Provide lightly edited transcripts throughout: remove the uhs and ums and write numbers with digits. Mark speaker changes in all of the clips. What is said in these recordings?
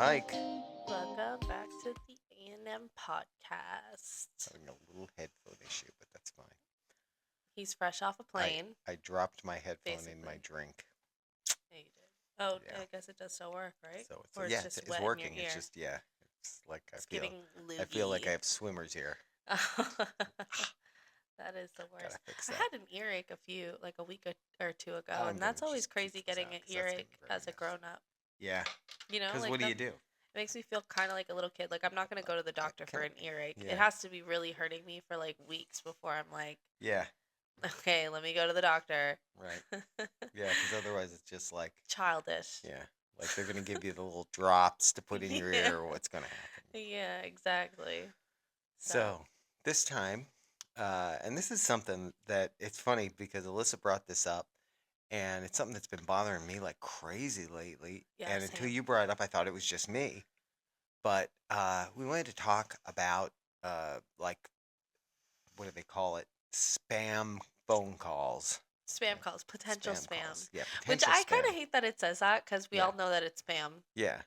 Speaker 1: Mike.
Speaker 2: Welcome back to the A&M podcast.
Speaker 1: Having a little headphone issue, but that's fine.
Speaker 2: He's fresh off a
Speaker 1: I
Speaker 2: plane,
Speaker 1: I dropped my headphone in my
Speaker 2: basically.
Speaker 1: drink.
Speaker 2: Yeah, you did. Oh,
Speaker 1: Yeah.
Speaker 2: I guess it does still work, right?
Speaker 1: So
Speaker 2: Or it's
Speaker 1: yeah, it's,
Speaker 2: just
Speaker 1: it's
Speaker 2: wet in your
Speaker 1: working. It's
Speaker 2: ear.
Speaker 1: just yeah. It's like
Speaker 2: It's giving
Speaker 1: I feel like I
Speaker 2: loogie.
Speaker 1: have swimmer's ear.
Speaker 2: That is the
Speaker 1: Gotta
Speaker 2: worst.
Speaker 1: fix
Speaker 2: I
Speaker 1: that.
Speaker 2: had an earache like a week or two ago,
Speaker 1: I'm
Speaker 2: and
Speaker 1: gonna
Speaker 2: that's always
Speaker 1: just keep
Speaker 2: crazy
Speaker 1: those
Speaker 2: getting
Speaker 1: out
Speaker 2: an
Speaker 1: because that's gonna
Speaker 2: earache
Speaker 1: be very
Speaker 2: as a
Speaker 1: nasty.
Speaker 2: grown up.
Speaker 1: Yeah. Because
Speaker 2: Like
Speaker 1: what do
Speaker 2: that
Speaker 1: you do?
Speaker 2: it makes me feel kind of like a little kid. Like I'm not going to go to the
Speaker 1: I
Speaker 2: doctor for
Speaker 1: can
Speaker 2: an earache. It
Speaker 1: Yeah.
Speaker 2: has to be really hurting me for like weeks before I'm like,
Speaker 1: Yeah.
Speaker 2: okay, let me go to the doctor.
Speaker 1: Right. Yeah. Because otherwise it's just like
Speaker 2: Childish.
Speaker 1: yeah, like they're gonna give you the little drops to put in your
Speaker 2: Yeah.
Speaker 1: ear, or what's gonna happen.
Speaker 2: Yeah, exactly. So,
Speaker 1: So this time, and this is something that it's funny because Alyssa brought this up, and it's something that's been bothering me like crazy lately.
Speaker 2: yeah,
Speaker 1: And until
Speaker 2: same.
Speaker 1: you brought it up, I thought it was just me. But we wanted to talk about like what do they call it? Spam phone calls.
Speaker 2: Spam calls, potential
Speaker 1: Spam
Speaker 2: spam.
Speaker 1: calls. Yeah,
Speaker 2: Which
Speaker 1: potential
Speaker 2: I kind
Speaker 1: spam.
Speaker 2: of hate that it says that because we
Speaker 1: Yeah,
Speaker 2: all know that it's spam.
Speaker 1: yeah,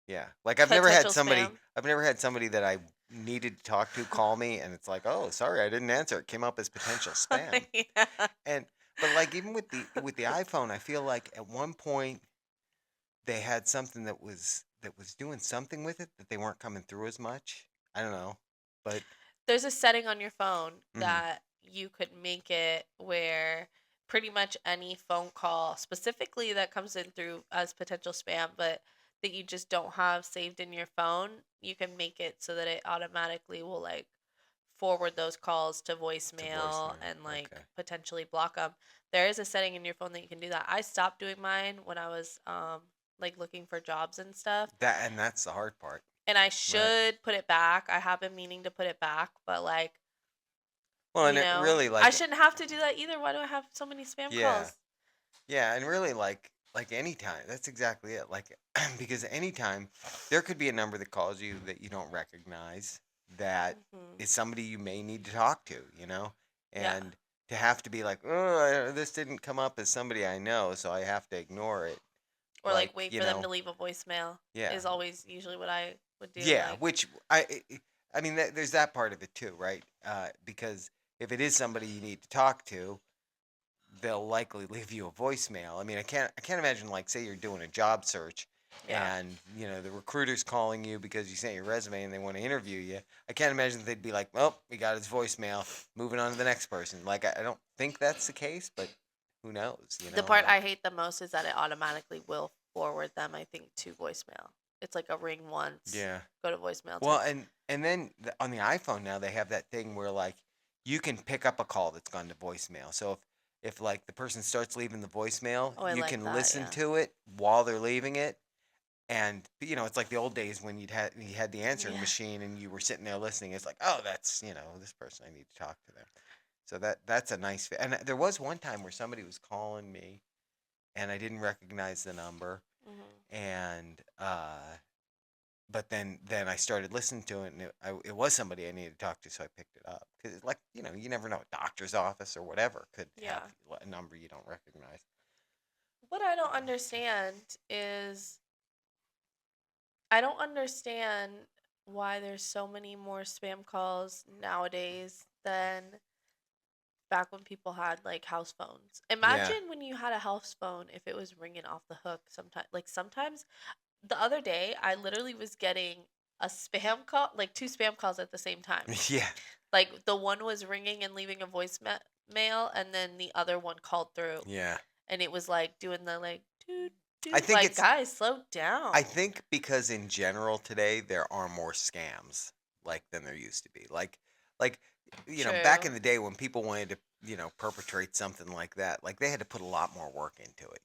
Speaker 1: yeah. Like
Speaker 2: Potential spam.
Speaker 1: I've never had somebody that I needed to talk to call me, and it's like, oh, sorry, I didn't answer. It came up as potential spam.
Speaker 2: Yeah.
Speaker 1: And but like even with the iPhone, I feel like at one point they had something that was doing something with it that they weren't coming through as much. I don't know, but
Speaker 2: There's a setting on your phone
Speaker 1: mhm,
Speaker 2: that you could make it where pretty much any phone call, specifically that comes in through as potential spam, but that you just don't have saved in your phone, you can make it so that it automatically will like forward those calls to
Speaker 1: to
Speaker 2: voicemail
Speaker 1: voicemail.
Speaker 2: and like
Speaker 1: Okay,
Speaker 2: potentially block them. There is a setting in your phone that you can do that. I stopped doing mine when I was like looking for jobs and stuff.
Speaker 1: that's the hard part,
Speaker 2: And I
Speaker 1: right?
Speaker 2: should put it back. I have been meaning to put it back, but like,
Speaker 1: Well, and it really
Speaker 2: I
Speaker 1: like
Speaker 2: shouldn't have to do that either. Why do I have so many spam
Speaker 1: yeah,
Speaker 2: calls?
Speaker 1: yeah, and really like anytime. That's exactly it. Like because anytime there could be a number that calls you that you don't recognize that
Speaker 2: Hmm.
Speaker 1: is somebody you may need to talk to, you know?
Speaker 2: Yeah.
Speaker 1: And to have to be like, "Oh, this didn't come up as somebody I know, so I have to ignore it."
Speaker 2: Or like
Speaker 1: Like,
Speaker 2: wait for them to leave a voicemail
Speaker 1: yeah.
Speaker 2: is always usually what I would do.
Speaker 1: Yeah,
Speaker 2: Like,
Speaker 1: which I mean there's that part of it too, right? Because if it is somebody you need to talk to, they'll likely leave you a voicemail. I mean, I can't imagine like say you're doing a job search
Speaker 2: yeah.
Speaker 1: and the recruiter's calling you because you sent your resume and they want to interview you. I can't imagine they'd be like, "Oh, we got his voicemail. Moving on to the next person." Like I don't think that's the case, but who knows, you
Speaker 2: The
Speaker 1: know?
Speaker 2: part
Speaker 1: Like
Speaker 2: I hate the most is that it automatically will forward them, I think, to voicemail. It's like a ring once,
Speaker 1: yeah.
Speaker 2: go to voicemail
Speaker 1: Well,
Speaker 2: type.
Speaker 1: and then on the iPhone now they have that thing where like you can pick up a call that's gone to voicemail. So if like the person starts leaving the voicemail,
Speaker 2: Oh, I
Speaker 1: you
Speaker 2: like
Speaker 1: can
Speaker 2: that.
Speaker 1: listen
Speaker 2: Yeah.
Speaker 1: to it while they're leaving it. And it's like the old days when you had the answering
Speaker 2: Yeah.
Speaker 1: machine and you were sitting there listening. It's like, oh, that's this person. I need to talk to them. So that's a nice. And there was one time where somebody was calling me and I didn't recognize the number,
Speaker 2: Hmm.
Speaker 1: and but then I started listening to it, and it was somebody I needed to talk to, so I picked it up. Because, like, you never know, a doctor's office or whatever could have
Speaker 2: Yeah.
Speaker 1: a number you don't recognize.
Speaker 2: What I don't understand is I don't understand why there's so many more spam calls nowadays than back when people had like house phones.
Speaker 1: Yeah,
Speaker 2: Imagine when you had a house phone if it was ringing off the hook sometimes the other day I literally was getting a spam call, like two spam calls at the same time.
Speaker 1: yeah,
Speaker 2: Like the one was ringing and leaving a voicemail and then the other one called through
Speaker 1: yeah.
Speaker 2: and it was like doing the like doot
Speaker 1: I
Speaker 2: doot
Speaker 1: think
Speaker 2: like
Speaker 1: it's,
Speaker 2: guys slow down.
Speaker 1: I think because in general today there are more scams like than there used to be. Like, back
Speaker 2: True.
Speaker 1: in the day when people wanted to, perpetrate something like that, like they had to put a lot more work into it.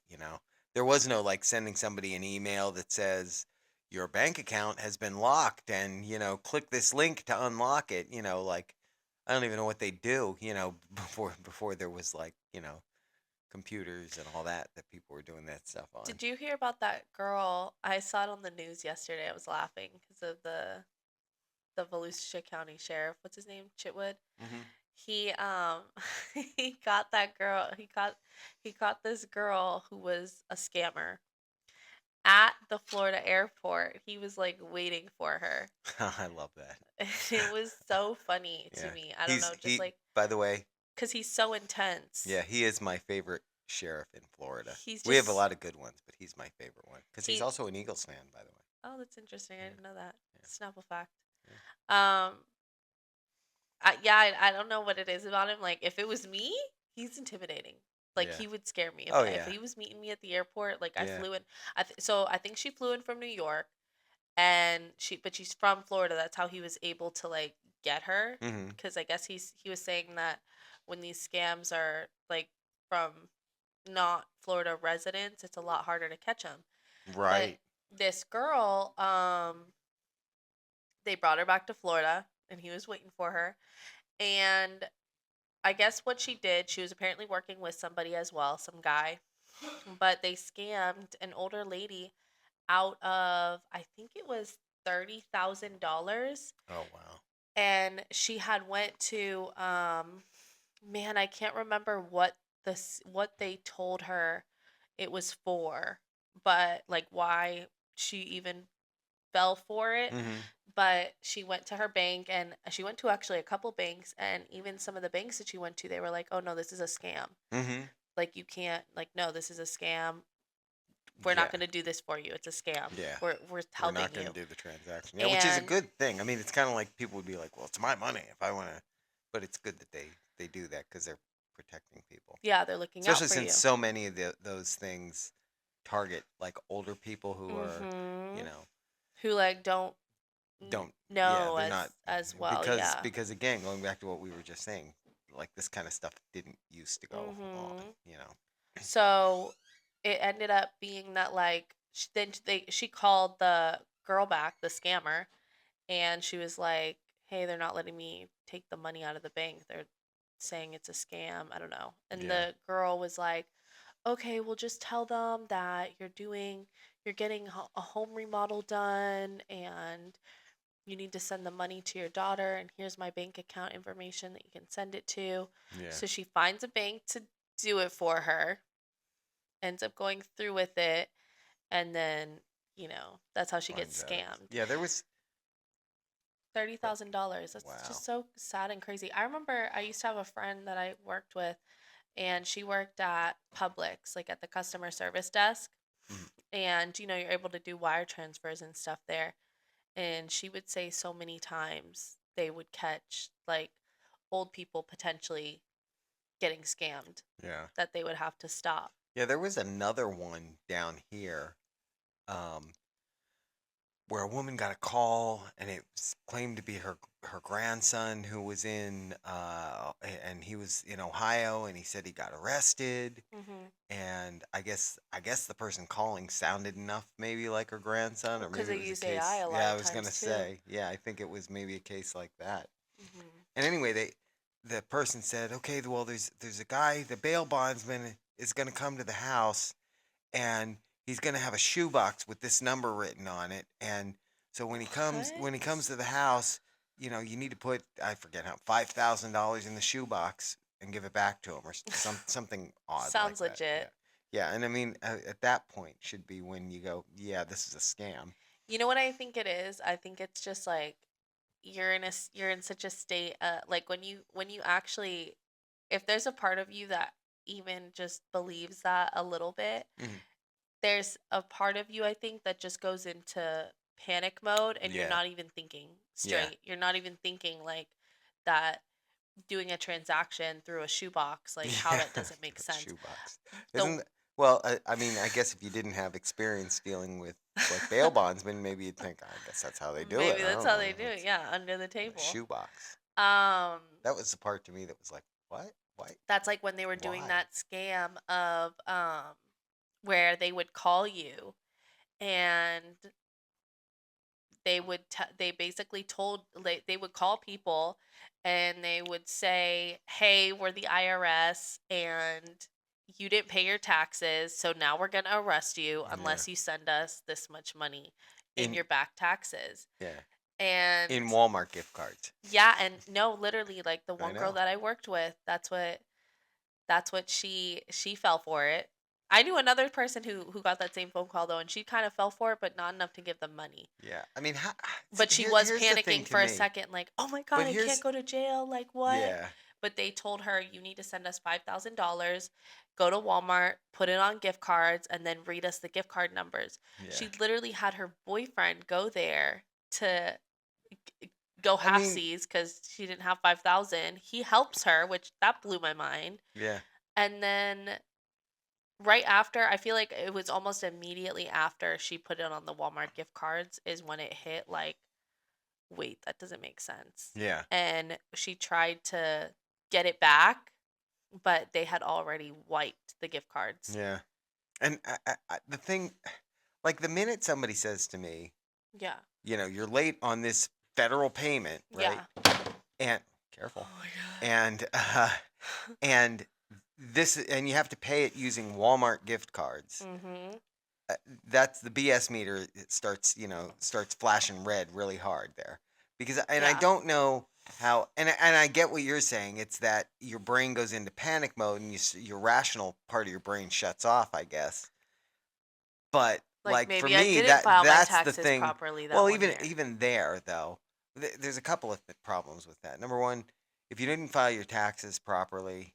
Speaker 1: There was no like sending somebody an email that says your bank account has been locked and, click this link to unlock it, like I don't even know what they do, before there was like, computers and all that people were doing that stuff on.
Speaker 2: Did you hear about that girl? I saw it on the news yesterday. I was laughing because of the Volusia County Sheriff. What's his name? Chitwood.
Speaker 1: Hmm.
Speaker 2: He he got that girl. He caught this girl who was a scammer, at the Florida airport. He was like waiting for her.
Speaker 1: I love that.
Speaker 2: It was so funny to
Speaker 1: Yeah.
Speaker 2: me. I don't know, just like
Speaker 1: By the way,
Speaker 2: because he's so intense.
Speaker 1: yeah, he is my favorite sheriff in Florida.
Speaker 2: He's
Speaker 1: We have a
Speaker 2: just
Speaker 1: lot of good ones, but he's my favorite one because he's
Speaker 2: he.
Speaker 1: also an Eagles fan, by the way.
Speaker 2: Oh, that's interesting. I
Speaker 1: Yeah,
Speaker 2: didn't know that.
Speaker 1: yeah,
Speaker 2: Snapple fact.
Speaker 1: yeah.
Speaker 2: Um, yeah, I don't know what it is about him. Like, if it was me, he's intimidating. Like,
Speaker 1: Yeah.
Speaker 2: he would scare me.
Speaker 1: Oh
Speaker 2: If
Speaker 1: yeah.
Speaker 2: he was meeting me at the airport, like I
Speaker 1: Yeah.
Speaker 2: flew in. So I think she flew in from New York, and but she's from Florida. That's how he was able to like get her,
Speaker 1: Mm-hmm.
Speaker 2: because I guess he was saying that when these scams are like from not Florida residents, it's a lot harder to catch them. But
Speaker 1: Right.
Speaker 2: this girl, they brought her back to Florida, and he was waiting for her. And I guess what she did, she was apparently working with somebody as well, some guy, but they scammed an older lady out of, I think it was $30,000.
Speaker 1: Oh wow.
Speaker 2: And she had went to, man, I can't remember what they told her it was for, but like why she even fell for it.
Speaker 1: Mm-hmm.
Speaker 2: But she went to her bank, and she went to actually a couple banks, and even some of the banks that she went to, they were like, "Oh no, this is a scam.
Speaker 1: Mm-hmm.
Speaker 2: Like you can't, like, no, this is a scam. We're not
Speaker 1: Yeah.
Speaker 2: going to do this for you. It's a scam.
Speaker 1: Yeah.
Speaker 2: We're
Speaker 1: We're
Speaker 2: helping
Speaker 1: not going
Speaker 2: you."
Speaker 1: to do the transaction. Yeah, which is a
Speaker 2: And
Speaker 1: good thing. I mean, it's kind of like people would be like, "Well, it's my money if I want to," but it's good that they do that because they're protecting people,
Speaker 2: yeah, they're looking out
Speaker 1: especially
Speaker 2: for
Speaker 1: since
Speaker 2: you.
Speaker 1: so many of those things target like older people who are, you
Speaker 2: Mhm.
Speaker 1: know,
Speaker 2: Who like don't
Speaker 1: don't. Yeah,
Speaker 2: know
Speaker 1: they're not
Speaker 2: as well, yeah.
Speaker 1: because again, going back to what we were just saying, like this kind of stuff didn't used to go on.
Speaker 2: Mhm.
Speaker 1: You know.
Speaker 2: So it ended up being that like she called the girl back, the scammer, and she was like, "Hey, they're not letting me take the money out of the bank. They're saying it's a scam. I don't know." And
Speaker 1: Yeah.
Speaker 2: the girl was like, "Okay, well just tell them that you're getting a home remodel done, and you need to send the money to your daughter, and here's my bank account information that you can send it to."
Speaker 1: Yeah.
Speaker 2: So she finds a bank to do it for her, ends up going through with it, and then, that's how she gets
Speaker 1: Finds out it was.
Speaker 2: scammed.
Speaker 1: Yeah, there was. But
Speaker 2: $30,000. That's
Speaker 1: wow.
Speaker 2: just so sad and crazy. I remember I used to have a friend that I worked with, and she worked at Publix, like at the customer service desk.
Speaker 1: Mhm.
Speaker 2: And, you're able to do wire transfers and stuff there. And she would say so many times they would catch like old people potentially getting scammed
Speaker 1: Yeah.
Speaker 2: that they would have to stop.
Speaker 1: Yeah, there was another one down here. Um, where a woman got a call and it was claimed to be her grandson who was and he was in Ohio and he said he got arrested
Speaker 2: Mm-hmm.
Speaker 1: and I guess the person calling sounded enough maybe like her grandson or
Speaker 2: Because
Speaker 1: maybe
Speaker 2: they
Speaker 1: it was a
Speaker 2: use AI
Speaker 1: case.
Speaker 2: a lot
Speaker 1: Yeah, I
Speaker 2: of
Speaker 1: was gonna
Speaker 2: times too.
Speaker 1: say, yeah, I think it was maybe a case like that.
Speaker 2: Mm-hmm.
Speaker 1: And anyway, the person said, okay, well there's a guy, the bail bondsman is gonna come to the house and he's gonna have a shoebox with this number written on it. And so when he comes
Speaker 2: What?
Speaker 1: to the house, you need to put I forget how $5,000 in the shoebox and give it back to him or something odd like
Speaker 2: Sounds
Speaker 1: that. Yeah,
Speaker 2: legit.
Speaker 1: yeah. And I mean, at that point should be when you go, yeah, this is a scam.
Speaker 2: You know what I think it is? I think it's just like you're in such a state, like when you actually, if there's a part of you that even just believes that a little bit,
Speaker 1: Mhm.
Speaker 2: there's a part of you, I think, that just goes into panic mode, and you're
Speaker 1: Yeah,
Speaker 2: not even thinking
Speaker 1: yeah.
Speaker 2: straight. You're not even thinking like that doing a transaction through a shoebox, like how
Speaker 1: Yeah,
Speaker 2: that doesn't make
Speaker 1: through a
Speaker 2: sense.
Speaker 1: shoebox.
Speaker 2: The
Speaker 1: Well, I mean, I guess if you didn't have experience dealing with like bail bondsmen, maybe you'd think, I guess that's how they do it.
Speaker 2: Maybe
Speaker 1: I
Speaker 2: that's
Speaker 1: don't
Speaker 2: how
Speaker 1: know.
Speaker 2: they do it.
Speaker 1: It's
Speaker 2: Yeah, under the
Speaker 1: in a
Speaker 2: table.
Speaker 1: shoebox.
Speaker 2: Um
Speaker 1: That was the part to me that was like, what? Why?
Speaker 2: that's like when they were doing
Speaker 1: Why?
Speaker 2: that scam of where they would call you, and they basically told, like, they would call people, and they would say, "Hey, we're the IRS, and you didn't pay your taxes, so now we're going to arrest you
Speaker 1: Yeah.
Speaker 2: unless you send us this much money in
Speaker 1: In
Speaker 2: your back taxes."
Speaker 1: yeah.
Speaker 2: And
Speaker 1: In Walmart gift cards.
Speaker 2: yeah, and no, literally, like the
Speaker 1: I
Speaker 2: one girl
Speaker 1: know.
Speaker 2: that I worked with, that's what she fell for it. I knew another person who got that same phone call though, and she kind of fell for it, but not enough to give them money.
Speaker 1: Yeah. I mean,
Speaker 2: But she was
Speaker 1: here's the thing
Speaker 2: panicking
Speaker 1: to
Speaker 2: for a
Speaker 1: me.
Speaker 2: second, like, "Oh my God,
Speaker 1: But
Speaker 2: I can't
Speaker 1: here's
Speaker 2: go to jail. Like, what?"
Speaker 1: yeah,
Speaker 2: But they told her, "You need to send us $5,000, go to Walmart, put it on gift cards, and then read us the gift card numbers."
Speaker 1: yeah.
Speaker 2: She literally had her boyfriend go there to g- go
Speaker 1: I mean,
Speaker 2: halfsies because she didn't have 5,000. He helps her, which that blew my mind.
Speaker 1: yeah,
Speaker 2: And then right after, I feel like it was almost immediately after she put it on the Walmart gift cards is when it hit like, wait, that doesn't make sense.
Speaker 1: yeah,
Speaker 2: And she tried to get it back, but they had already wiped the gift cards.
Speaker 1: yeah. And the thing, like the minute somebody says to me,
Speaker 2: Yeah.
Speaker 1: you're late on this federal payment, right?
Speaker 2: Yeah.
Speaker 1: And careful.
Speaker 2: Oh my God.
Speaker 1: And and and you have to pay it using Walmart gift cards.
Speaker 2: Mm-hmm.
Speaker 1: That's the BS meter. It starts flashing red really hard there, because I
Speaker 2: Yeah.
Speaker 1: don't know how, and I get what you're saying. It's that your brain goes into panic mode and your rational part of your brain shuts off, I guess. But
Speaker 2: Like
Speaker 1: like for
Speaker 2: maybe I
Speaker 1: me,
Speaker 2: didn't file my
Speaker 1: that's the
Speaker 2: taxes
Speaker 1: thing.
Speaker 2: properly that
Speaker 1: Well,
Speaker 2: one
Speaker 1: even
Speaker 2: year.
Speaker 1: even there though, there's a couple of problems with that. Number one, if you didn't file your taxes properly,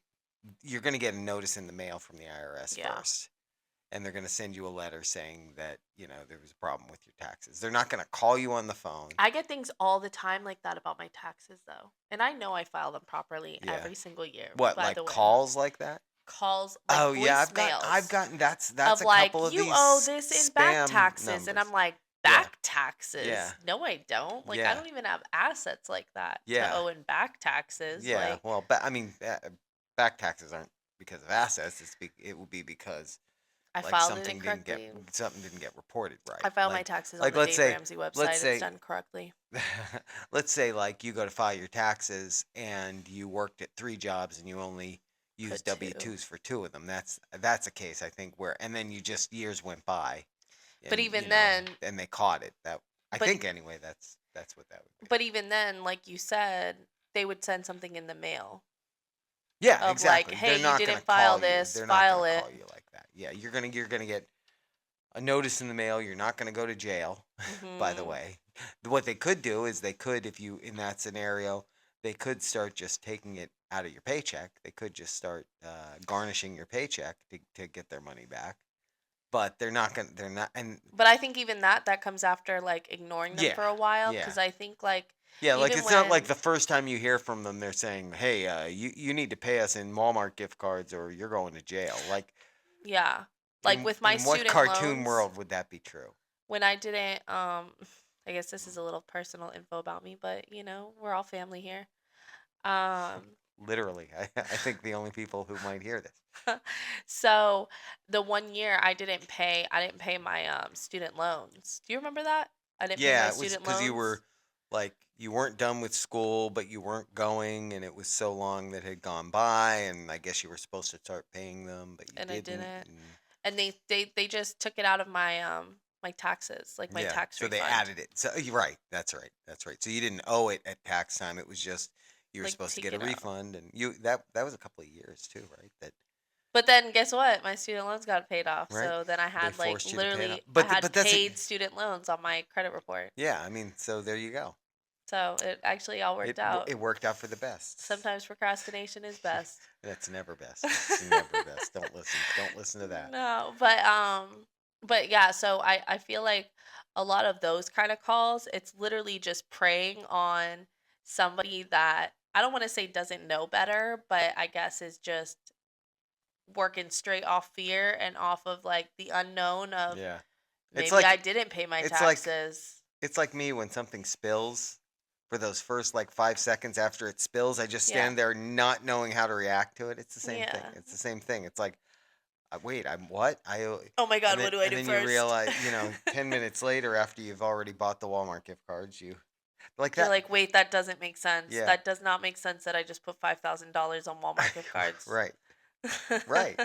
Speaker 1: you're going to get a notice in the mail from the IRS
Speaker 2: Yeah.
Speaker 1: first, and they're going to send you a letter saying that there was a problem with your taxes. They're not going to call you on the phone.
Speaker 2: I get things all the time like that about my taxes though. And I know I file them properly
Speaker 1: Yeah.
Speaker 2: every single year,
Speaker 1: What,
Speaker 2: by the
Speaker 1: like
Speaker 2: way.
Speaker 1: calls like that?
Speaker 2: Calls like
Speaker 1: Oh yeah, I've
Speaker 2: voicemails
Speaker 1: gotten that's
Speaker 2: of
Speaker 1: a
Speaker 2: like,
Speaker 1: couple of
Speaker 2: "You
Speaker 1: these
Speaker 2: owe this in back
Speaker 1: spam
Speaker 2: taxes." And I'm
Speaker 1: numbers.
Speaker 2: like,
Speaker 1: Yeah,
Speaker 2: "Back taxes?
Speaker 1: yeah,
Speaker 2: No, I don't. Like I
Speaker 1: yeah,
Speaker 2: don't even have assets like that to
Speaker 1: yeah,
Speaker 2: owe in back taxes."
Speaker 1: yeah.
Speaker 2: Like
Speaker 1: Well, I mean, back taxes aren't because of assets. It will be because
Speaker 2: I
Speaker 1: like
Speaker 2: filed it incorrectly.
Speaker 1: something didn't get reported right.
Speaker 2: I filed my taxes on
Speaker 1: Like
Speaker 2: the Dave Ramsey
Speaker 1: let's
Speaker 2: website. It's
Speaker 1: say
Speaker 2: done correctly.
Speaker 1: let's say like you go to file your taxes and you worked at 3 jobs and you only use
Speaker 2: Put two.
Speaker 1: W-2s for 2 of them. That's a case I think where, and then you just years went by
Speaker 2: But
Speaker 1: and
Speaker 2: even then,
Speaker 1: and they caught it. That I
Speaker 2: but
Speaker 1: think anyway. That's what that would be.
Speaker 2: but even then, like you said, they would send something in the mail
Speaker 1: Yeah,
Speaker 2: of like,
Speaker 1: exactly.
Speaker 2: "Hey,
Speaker 1: They're
Speaker 2: you
Speaker 1: not gonna
Speaker 2: didn't file
Speaker 1: call you.
Speaker 2: this.
Speaker 1: They're not
Speaker 2: File
Speaker 1: gonna
Speaker 2: it."
Speaker 1: call you like that. Yeah, you're gonna get a notice in the mail. You're not gonna go to jail. By the
Speaker 2: Mhm.
Speaker 1: way, what they could do is they could, if you in that scenario, they could start just taking it out of your paycheck. They could just start garnishing your paycheck to get their money back. But they're not gonna. They're not. And
Speaker 2: But I think even that comes after like ignoring them
Speaker 1: yeah,
Speaker 2: for a while
Speaker 1: yeah.
Speaker 2: because I think like
Speaker 1: Yeah, like
Speaker 2: even
Speaker 1: it's not like
Speaker 2: when
Speaker 1: the first time you hear from them, they're saying, "Hey, you need to pay us in Walmart gift cards, or you're going to jail." Like,
Speaker 2: yeah, like
Speaker 1: in
Speaker 2: with my
Speaker 1: what
Speaker 2: student
Speaker 1: cartoon
Speaker 2: loans,
Speaker 1: world would that be true?
Speaker 2: when I didn't I guess this is a little personal info about me, but we're all family here. Um
Speaker 1: Literally, I think the only people who might hear this.
Speaker 2: so the one year I didn't pay my student loans. Do you remember that? I didn't pay my
Speaker 1: Yeah, it was
Speaker 2: student
Speaker 1: because you were
Speaker 2: loans
Speaker 1: like you weren't done with school, but you weren't going, and it was so long that had gone by, and I guess you were supposed to start paying them, but you
Speaker 2: and I
Speaker 1: didn't.
Speaker 2: didn't.
Speaker 1: And
Speaker 2: And they just took it out of my taxes, like my
Speaker 1: yeah,
Speaker 2: tax
Speaker 1: so they
Speaker 2: refund.
Speaker 1: added it. So you're right. That's right. That's right. So you didn't owe it at tax time. It was just you were
Speaker 2: Like
Speaker 1: supposed to
Speaker 2: take
Speaker 1: get a
Speaker 2: it out.
Speaker 1: refund, and that was a couple of years too, right? That
Speaker 2: But then guess what? My student loans got paid off.
Speaker 1: right?
Speaker 2: So then I
Speaker 1: They
Speaker 2: had like
Speaker 1: forced you to pay it off.
Speaker 2: literally I had
Speaker 1: But that's
Speaker 2: paid student loans on my credit report.
Speaker 1: yeah. I mean, so there you go.
Speaker 2: So it actually all worked out.
Speaker 1: It worked out for the best.
Speaker 2: Sometimes procrastination is best.
Speaker 1: That's never best. It's never best. Don't listen. Don't listen to that.
Speaker 2: No, but yeah, so I feel like a lot of those kind of calls, it's literally just preying on somebody that I don't want to say doesn't know better, but I guess is just working straight off fear and off of like the unknown of
Speaker 1: Yeah. It's
Speaker 2: maybe I
Speaker 1: like
Speaker 2: didn't pay my
Speaker 1: it's like
Speaker 2: taxes.
Speaker 1: it's like me when something spills. For those first like 5 seconds after it spills, I just
Speaker 2: Yeah.
Speaker 1: stand there not knowing how to react to it. It's the same thing.
Speaker 2: Yeah.
Speaker 1: It's the same thing. It's like, wait, I'm what?
Speaker 2: Oh my
Speaker 1: And
Speaker 2: God,
Speaker 1: then
Speaker 2: what do I do
Speaker 1: you
Speaker 2: first?
Speaker 1: realize, 10 minutes later after you've already bought the Walmart gift cards, you like
Speaker 2: You're
Speaker 1: that.
Speaker 2: like, wait, that doesn't make sense.
Speaker 1: Yeah.
Speaker 2: That does not make sense that I just put $5,000 on Walmart gift cards.
Speaker 1: Right. Right.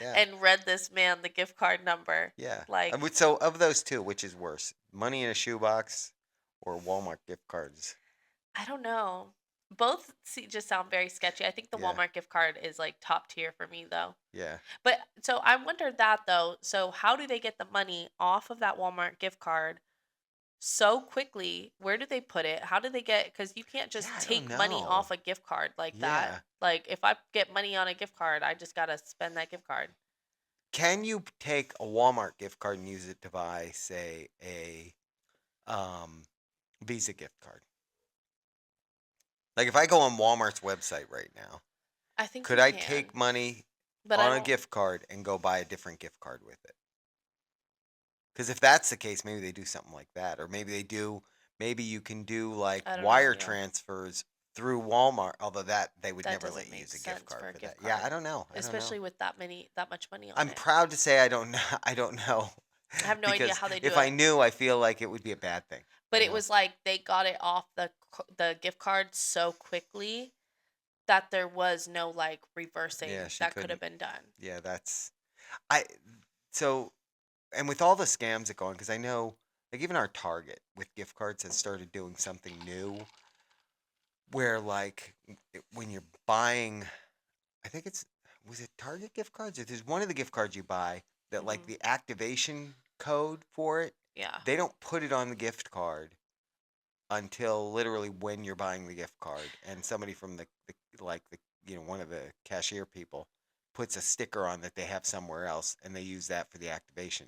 Speaker 1: Yeah.
Speaker 2: And read this man the gift card number.
Speaker 1: Yeah.
Speaker 2: Like,
Speaker 1: So of those two, which is worse? Money in a shoebox or Walmart gift cards?
Speaker 2: I don't know. just sound very sketchy. I think the
Speaker 1: Yeah.
Speaker 2: Walmart gift card is like top tier for me though.
Speaker 1: Yeah.
Speaker 2: But so I wondered that though. So how do they get the money off of that Walmart gift card so quickly? Where do they put it? How do they get, because you can't
Speaker 1: Yeah,
Speaker 2: just
Speaker 1: I don't
Speaker 2: take money off
Speaker 1: know.
Speaker 2: a gift card like that.
Speaker 1: Yeah.
Speaker 2: Like if I get money on a gift card, I just gotta spend that gift card.
Speaker 1: Can you take a Walmart gift card and use it to buy, say, a um, Visa gift card? Like if I go on Walmart's website right now,
Speaker 2: I think
Speaker 1: could
Speaker 2: you
Speaker 1: I
Speaker 2: can,
Speaker 1: take money
Speaker 2: but I
Speaker 1: on a
Speaker 2: don't.
Speaker 1: gift card and go buy a different gift card with it? Because if that's the case, maybe they do something like that, or maybe they do. Maybe you can do like
Speaker 2: I don't know.
Speaker 1: wire
Speaker 2: Yeah,
Speaker 1: transfers through Walmart, although that they would
Speaker 2: that
Speaker 1: never let
Speaker 2: doesn't
Speaker 1: you
Speaker 2: make
Speaker 1: use a gift
Speaker 2: sense
Speaker 1: card
Speaker 2: for a
Speaker 1: for that.
Speaker 2: gift
Speaker 1: Yeah,
Speaker 2: card,
Speaker 1: I don't know. I don't know.
Speaker 2: especially with that much money on
Speaker 1: I'm
Speaker 2: it.
Speaker 1: proud to say I don't know. I don't know
Speaker 2: I have no idea
Speaker 1: because
Speaker 2: how they do
Speaker 1: if I
Speaker 2: it.
Speaker 1: knew, I feel like it would be a bad thing.
Speaker 2: But
Speaker 1: You
Speaker 2: it
Speaker 1: know?
Speaker 2: was like they got it off the gift card so quickly that there was no like reversing
Speaker 1: Yeah, she
Speaker 2: that could have
Speaker 1: couldn't.
Speaker 2: been done.
Speaker 1: Yeah, that's I. So, and with all the scams that go on, because I know, like even our Target with gift cards has started doing something new, where like when you're buying, I think was it Target gift cards? Or there's one of the gift cards you buy that like
Speaker 2: Hmm.
Speaker 1: the activation code for it,
Speaker 2: Yeah,
Speaker 1: they don't put it on the gift card until literally when you're buying the gift card, and somebody from the like the one of the cashier people puts a sticker on that they have somewhere else, and they use that for the activation.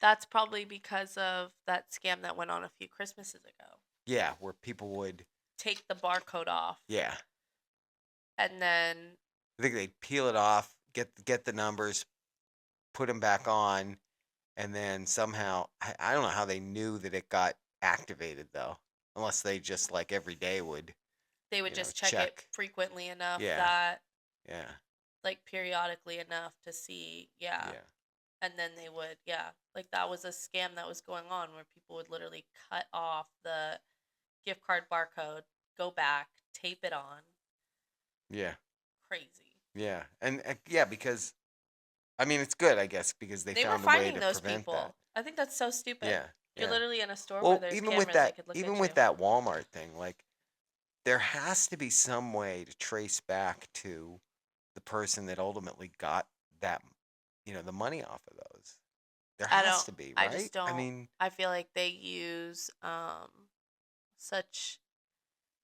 Speaker 2: that's probably because of that scam that went on a few Christmases ago.
Speaker 1: Yeah, where people would,
Speaker 2: Take the barcode off,
Speaker 1: yeah,
Speaker 2: and then
Speaker 1: I think they'd peel it off, get the numbers, put them back on, and then somehow I don't know how they knew that it got activated though, unless they just like every day would
Speaker 2: they would just check it
Speaker 1: check.
Speaker 2: frequently enough
Speaker 1: Yeah,
Speaker 2: that,
Speaker 1: yeah,
Speaker 2: like periodically enough to see, yeah.
Speaker 1: yeah,
Speaker 2: And then they would, yeah, like that was a scam that was going on where people would literally cut off the gift card barcode, go back, tape it on.
Speaker 1: yeah,
Speaker 2: Crazy.
Speaker 1: yeah, and yeah, because I mean it's good I guess because they
Speaker 2: They were
Speaker 1: found a way
Speaker 2: finding
Speaker 1: to
Speaker 2: those
Speaker 1: prevent that.
Speaker 2: people. I think that's so stupid.
Speaker 1: Yeah,
Speaker 2: You're
Speaker 1: yeah.
Speaker 2: literally in a store where
Speaker 1: Well,
Speaker 2: there's
Speaker 1: even with
Speaker 2: cameras they
Speaker 1: that,
Speaker 2: could look
Speaker 1: even
Speaker 2: at
Speaker 1: with
Speaker 2: you.
Speaker 1: that Walmart thing, like there has to be some way to trace back to the person that ultimately got that, the money off of those. There
Speaker 2: I
Speaker 1: has
Speaker 2: don't
Speaker 1: to be,
Speaker 2: I
Speaker 1: right?
Speaker 2: just
Speaker 1: I
Speaker 2: don't
Speaker 1: mean,
Speaker 2: I feel like they use such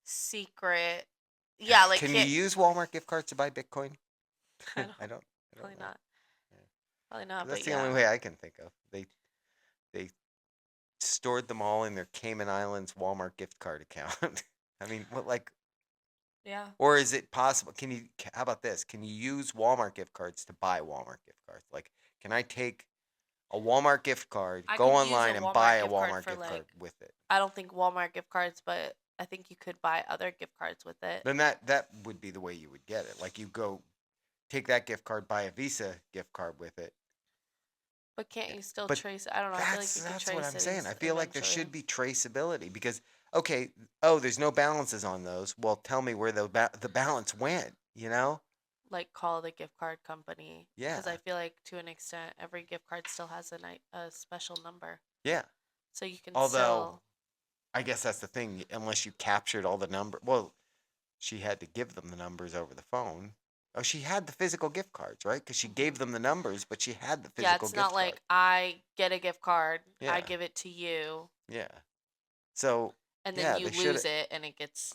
Speaker 2: secret, yeah, like
Speaker 1: can you
Speaker 2: can't
Speaker 1: use Walmart gift cards to buy Bitcoin?
Speaker 2: I
Speaker 1: I
Speaker 2: don't
Speaker 1: I don't
Speaker 2: probably
Speaker 1: know.
Speaker 2: not.
Speaker 1: Yeah.
Speaker 2: Probably not,
Speaker 1: 'Cause that's
Speaker 2: but
Speaker 1: the only
Speaker 2: yeah.
Speaker 1: way I can think of. They stored them all in their Cayman Islands Walmart gift card account. I mean, what like
Speaker 2: Yeah.
Speaker 1: or is it possible? How about this? Can you use Walmart gift cards to buy Walmart gift cards? Like, can I take a Walmart gift card,
Speaker 2: I
Speaker 1: go
Speaker 2: could use a
Speaker 1: online and buy
Speaker 2: Walmart
Speaker 1: a
Speaker 2: gift card
Speaker 1: Walmart
Speaker 2: for
Speaker 1: gift card
Speaker 2: like,
Speaker 1: with it?
Speaker 2: I don't think Walmart gift cards, but I think you could buy other gift cards with it.
Speaker 1: Then that would be the way you would get it. Like you go take that gift card, buy a Visa gift card with it.
Speaker 2: But can't
Speaker 1: Yeah.
Speaker 2: you still
Speaker 1: But
Speaker 2: trace it? I don't know. I feel like you could
Speaker 1: that's what
Speaker 2: trace
Speaker 1: I'm
Speaker 2: it
Speaker 1: saying. I feel like there
Speaker 2: eventually.
Speaker 1: should be traceability because okay, oh, there's no balances on those. Well, tell me where the balance went, you know?
Speaker 2: Like call the gift card company
Speaker 1: Yeah.
Speaker 2: because I feel like to an extent every gift card still has a special number,
Speaker 1: Yeah.
Speaker 2: so you can
Speaker 1: Although
Speaker 2: still.
Speaker 1: I guess that's the thing, unless you captured all the number. Well, she had to give them the numbers over the phone. Oh, she had the physical gift cards, right? Because she
Speaker 2: Mhm.
Speaker 1: gave them the numbers, but she had the
Speaker 2: Yeah,
Speaker 1: physical
Speaker 2: it's not
Speaker 1: gift card.
Speaker 2: like I get a gift card, I
Speaker 1: Yeah,
Speaker 2: give it to you,
Speaker 1: yeah. So,
Speaker 2: and then
Speaker 1: yeah,
Speaker 2: you
Speaker 1: they should.
Speaker 2: lose it and it gets.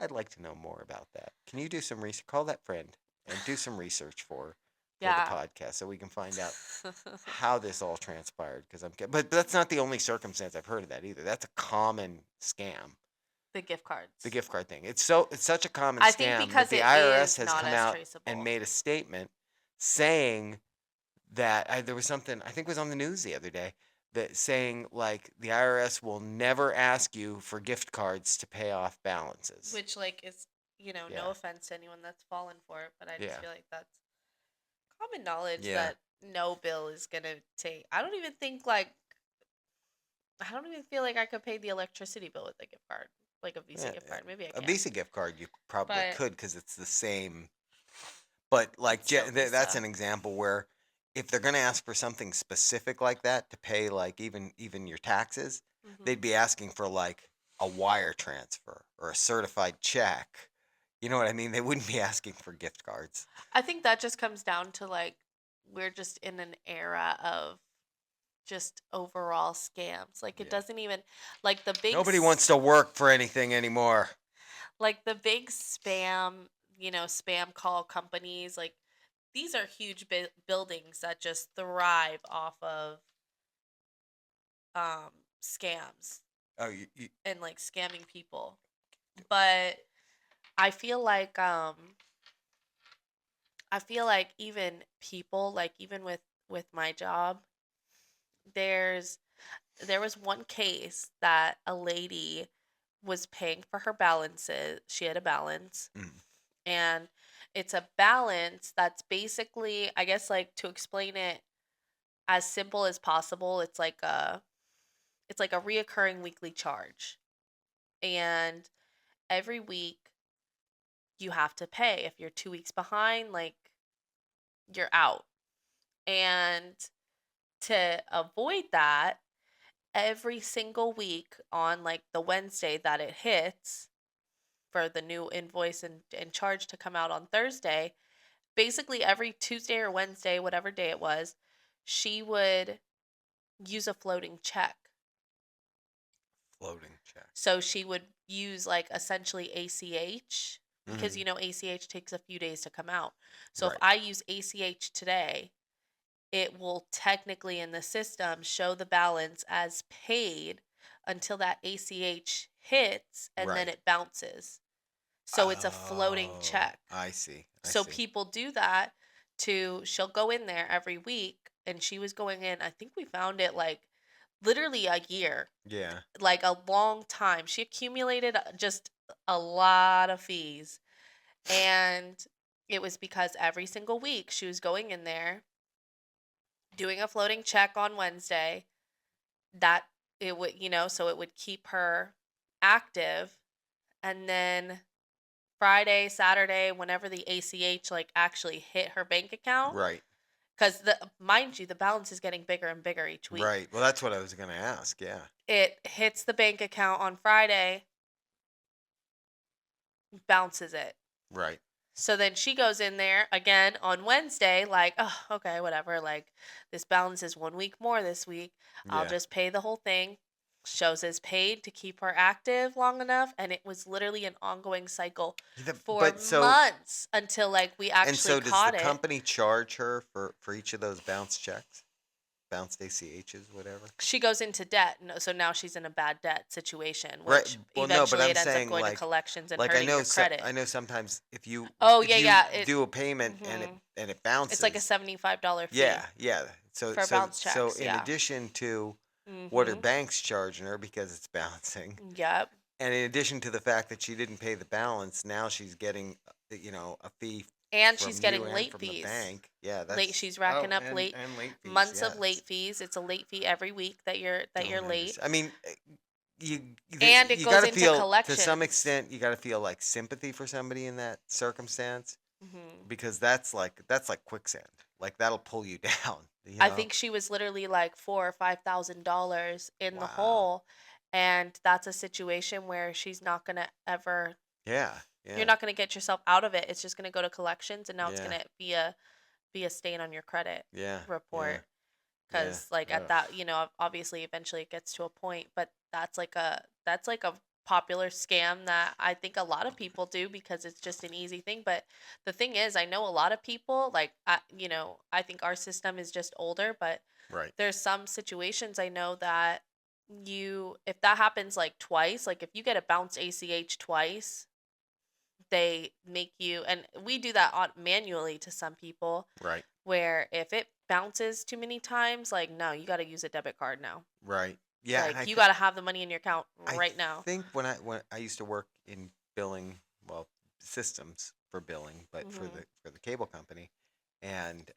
Speaker 1: I'd like to know more about that. Can you do some research? Call that friend and do some research for the
Speaker 2: Yeah.
Speaker 1: podcast so we can find out how this all transpired. Because but that's not the only circumstance I've heard of that either. That's a common scam.
Speaker 2: The gift
Speaker 1: The
Speaker 2: cards.
Speaker 1: gift card thing. It's such a common
Speaker 2: I think
Speaker 1: scam that
Speaker 2: because
Speaker 1: the
Speaker 2: it
Speaker 1: IRS
Speaker 2: is
Speaker 1: has
Speaker 2: not
Speaker 1: come
Speaker 2: as
Speaker 1: out and
Speaker 2: traceable.
Speaker 1: made a statement saying that there was something I think was on the news the other day that saying like the IRS will never ask you for gift cards to pay off balances.
Speaker 2: Which like is,
Speaker 1: Yeah.
Speaker 2: no offense to anyone that's fallen for it, but I just
Speaker 1: Yeah.
Speaker 2: feel like that's common knowledge
Speaker 1: Yeah.
Speaker 2: that no bill is gonna take. I don't even feel like I could pay the electricity bill with a gift card, like a Visa
Speaker 1: Yeah,
Speaker 2: gift card. Maybe I
Speaker 1: a
Speaker 2: can,
Speaker 1: Visa gift card you probably
Speaker 2: but
Speaker 1: could because it's the same. But like
Speaker 2: it's still
Speaker 1: that's
Speaker 2: Visa.
Speaker 1: an example where if they're going to ask for something specific like that to pay like even your taxes,
Speaker 2: Hmm.
Speaker 1: they'd be asking for like a wire transfer or a certified check. You know what I mean? They wouldn't be asking for gift cards.
Speaker 2: I think that just comes down to like we're just in an era of just overall scams. Like it
Speaker 1: Yeah.
Speaker 2: doesn't even like the big
Speaker 1: Nobody wants to work for anything anymore.
Speaker 2: like the big spam, spam call companies, like these are huge buildings that just thrive off of um scams
Speaker 1: Oh, you
Speaker 2: and like scamming people. But I feel like even people, like even with my job, there's there was one case that a lady was paying for her balances. She had a balance,
Speaker 1: mm,
Speaker 2: and it's a balance that's basically, I guess, like to explain it as simple as possible, it's like a reoccurring weekly charge. And every week you have to pay. If you're 2 weeks behind, like you're out. And to avoid that, every single week on like the Wednesday that it hits for the new invoice and charge to come out on Thursday, basically every Tuesday or Wednesday, whatever day it was, she would use a floating check.
Speaker 1: floating check.
Speaker 2: So she would use like essentially ACH because
Speaker 1: Hmm.
Speaker 2: ACH takes a few days to come out. So if
Speaker 1: Right.
Speaker 2: I use ACH today, it will technically in the system show the balance as paid until that ACH hits and then
Speaker 1: Right.
Speaker 2: it bounces. So it's a floating
Speaker 1: Oh,
Speaker 2: check.
Speaker 1: I see. I
Speaker 2: So
Speaker 1: see.
Speaker 2: people do that she'll go in there every week, and she was going in, I think we found it like literally a year,
Speaker 1: Yeah.
Speaker 2: like a long time. She accumulated just a lot of fees. And it was because every single week she was going in there doing a floating check on Wednesday that it would, so it would keep her active. And then Friday, Saturday, whenever the ACH like actually hit her bank account,
Speaker 1: Right.
Speaker 2: because mind you, the balance is getting bigger and bigger each week.
Speaker 1: Right. Well, that's what I was going to ask. Yeah.
Speaker 2: It hits the bank account on Friday, bounces it.
Speaker 1: Right.
Speaker 2: So then she goes in there again on Wednesday, like, oh, okay, whatever. Like, this balance is 1 week more this week. I'll
Speaker 1: Yeah.
Speaker 2: just pay the whole thing. Shows as paid to keep her active long enough. And it was literally an ongoing cycle for
Speaker 1: But so
Speaker 2: months until, like, we
Speaker 1: and
Speaker 2: actually
Speaker 1: so does the
Speaker 2: caught it.
Speaker 1: company charge her for each of those bounce checks, bounced ACHs, whatever?
Speaker 2: She goes into debt. So now she's in a bad debt situation,
Speaker 1: Right.
Speaker 2: which
Speaker 1: Well, no, but
Speaker 2: eventually
Speaker 1: I'm
Speaker 2: it ends up
Speaker 1: saying
Speaker 2: going to collections and
Speaker 1: like
Speaker 2: hurting your credit.
Speaker 1: I know sometimes
Speaker 2: Oh,
Speaker 1: if
Speaker 2: yeah,
Speaker 1: you
Speaker 2: yeah.
Speaker 1: do a payment
Speaker 2: Mhm.
Speaker 1: and it
Speaker 2: It's like a
Speaker 1: bounces.
Speaker 2: $75 fee
Speaker 1: Yeah, yeah.
Speaker 2: for bounce
Speaker 1: So
Speaker 2: checks.
Speaker 1: in
Speaker 2: Yeah.
Speaker 1: addition to what her
Speaker 2: Mm-hmm.
Speaker 1: bank's charging her because it's bouncing,
Speaker 2: Yep.
Speaker 1: and in addition to the fact that she didn't pay the balance, now she's getting a fee
Speaker 2: And she's
Speaker 1: from you
Speaker 2: getting
Speaker 1: and
Speaker 2: late
Speaker 1: from the
Speaker 2: fees.
Speaker 1: bank. Yeah,
Speaker 2: Late,
Speaker 1: that's
Speaker 2: she's racking up late
Speaker 1: and late fees.
Speaker 2: months of
Speaker 1: Yes.
Speaker 2: late fees. It's a late fee every week that you're
Speaker 1: Don't
Speaker 2: late.
Speaker 1: understand. I mean,
Speaker 2: And it
Speaker 1: you got
Speaker 2: goes
Speaker 1: to
Speaker 2: into
Speaker 1: feel to some
Speaker 2: collections.
Speaker 1: extent you got to feel like sympathy for somebody in that circumstance
Speaker 2: Hmm.
Speaker 1: because that's like quicksand. Like that'll pull you down. You
Speaker 2: I
Speaker 1: know.
Speaker 2: think she was literally like $4,000 or $5,000 in the
Speaker 1: Wow.
Speaker 2: hole, and that's a situation where she's not gonna ever.
Speaker 1: Yeah.
Speaker 2: You're
Speaker 1: Yeah.
Speaker 2: not gonna get yourself out of it. It's just gonna go to collections, and now it's
Speaker 1: Yeah.
Speaker 2: gonna be a stain on your credit
Speaker 1: Yeah. Yeah.
Speaker 2: report.
Speaker 1: Yeah.
Speaker 2: Because like at
Speaker 1: Ugh.
Speaker 2: that, obviously eventually it gets to a point, but that's like a popular scam that I think a lot of people do because it's just an easy thing. But the thing is, I know a lot of people, like I think our system is just older, but
Speaker 1: Right.
Speaker 2: there's some situations I know that if that happens like twice, like if you get a bounce ACH twice, they make you, and we do that manually to some people,
Speaker 1: Right.
Speaker 2: where if it bounces too many times, like, no, you got to use a debit card now.
Speaker 1: Right. Yeah. And
Speaker 2: Like, you got to have the money in your account
Speaker 1: I
Speaker 2: right now.
Speaker 1: think when I used to work in billing, well, systems for billing, but for
Speaker 2: Hmm.
Speaker 1: the cable company, and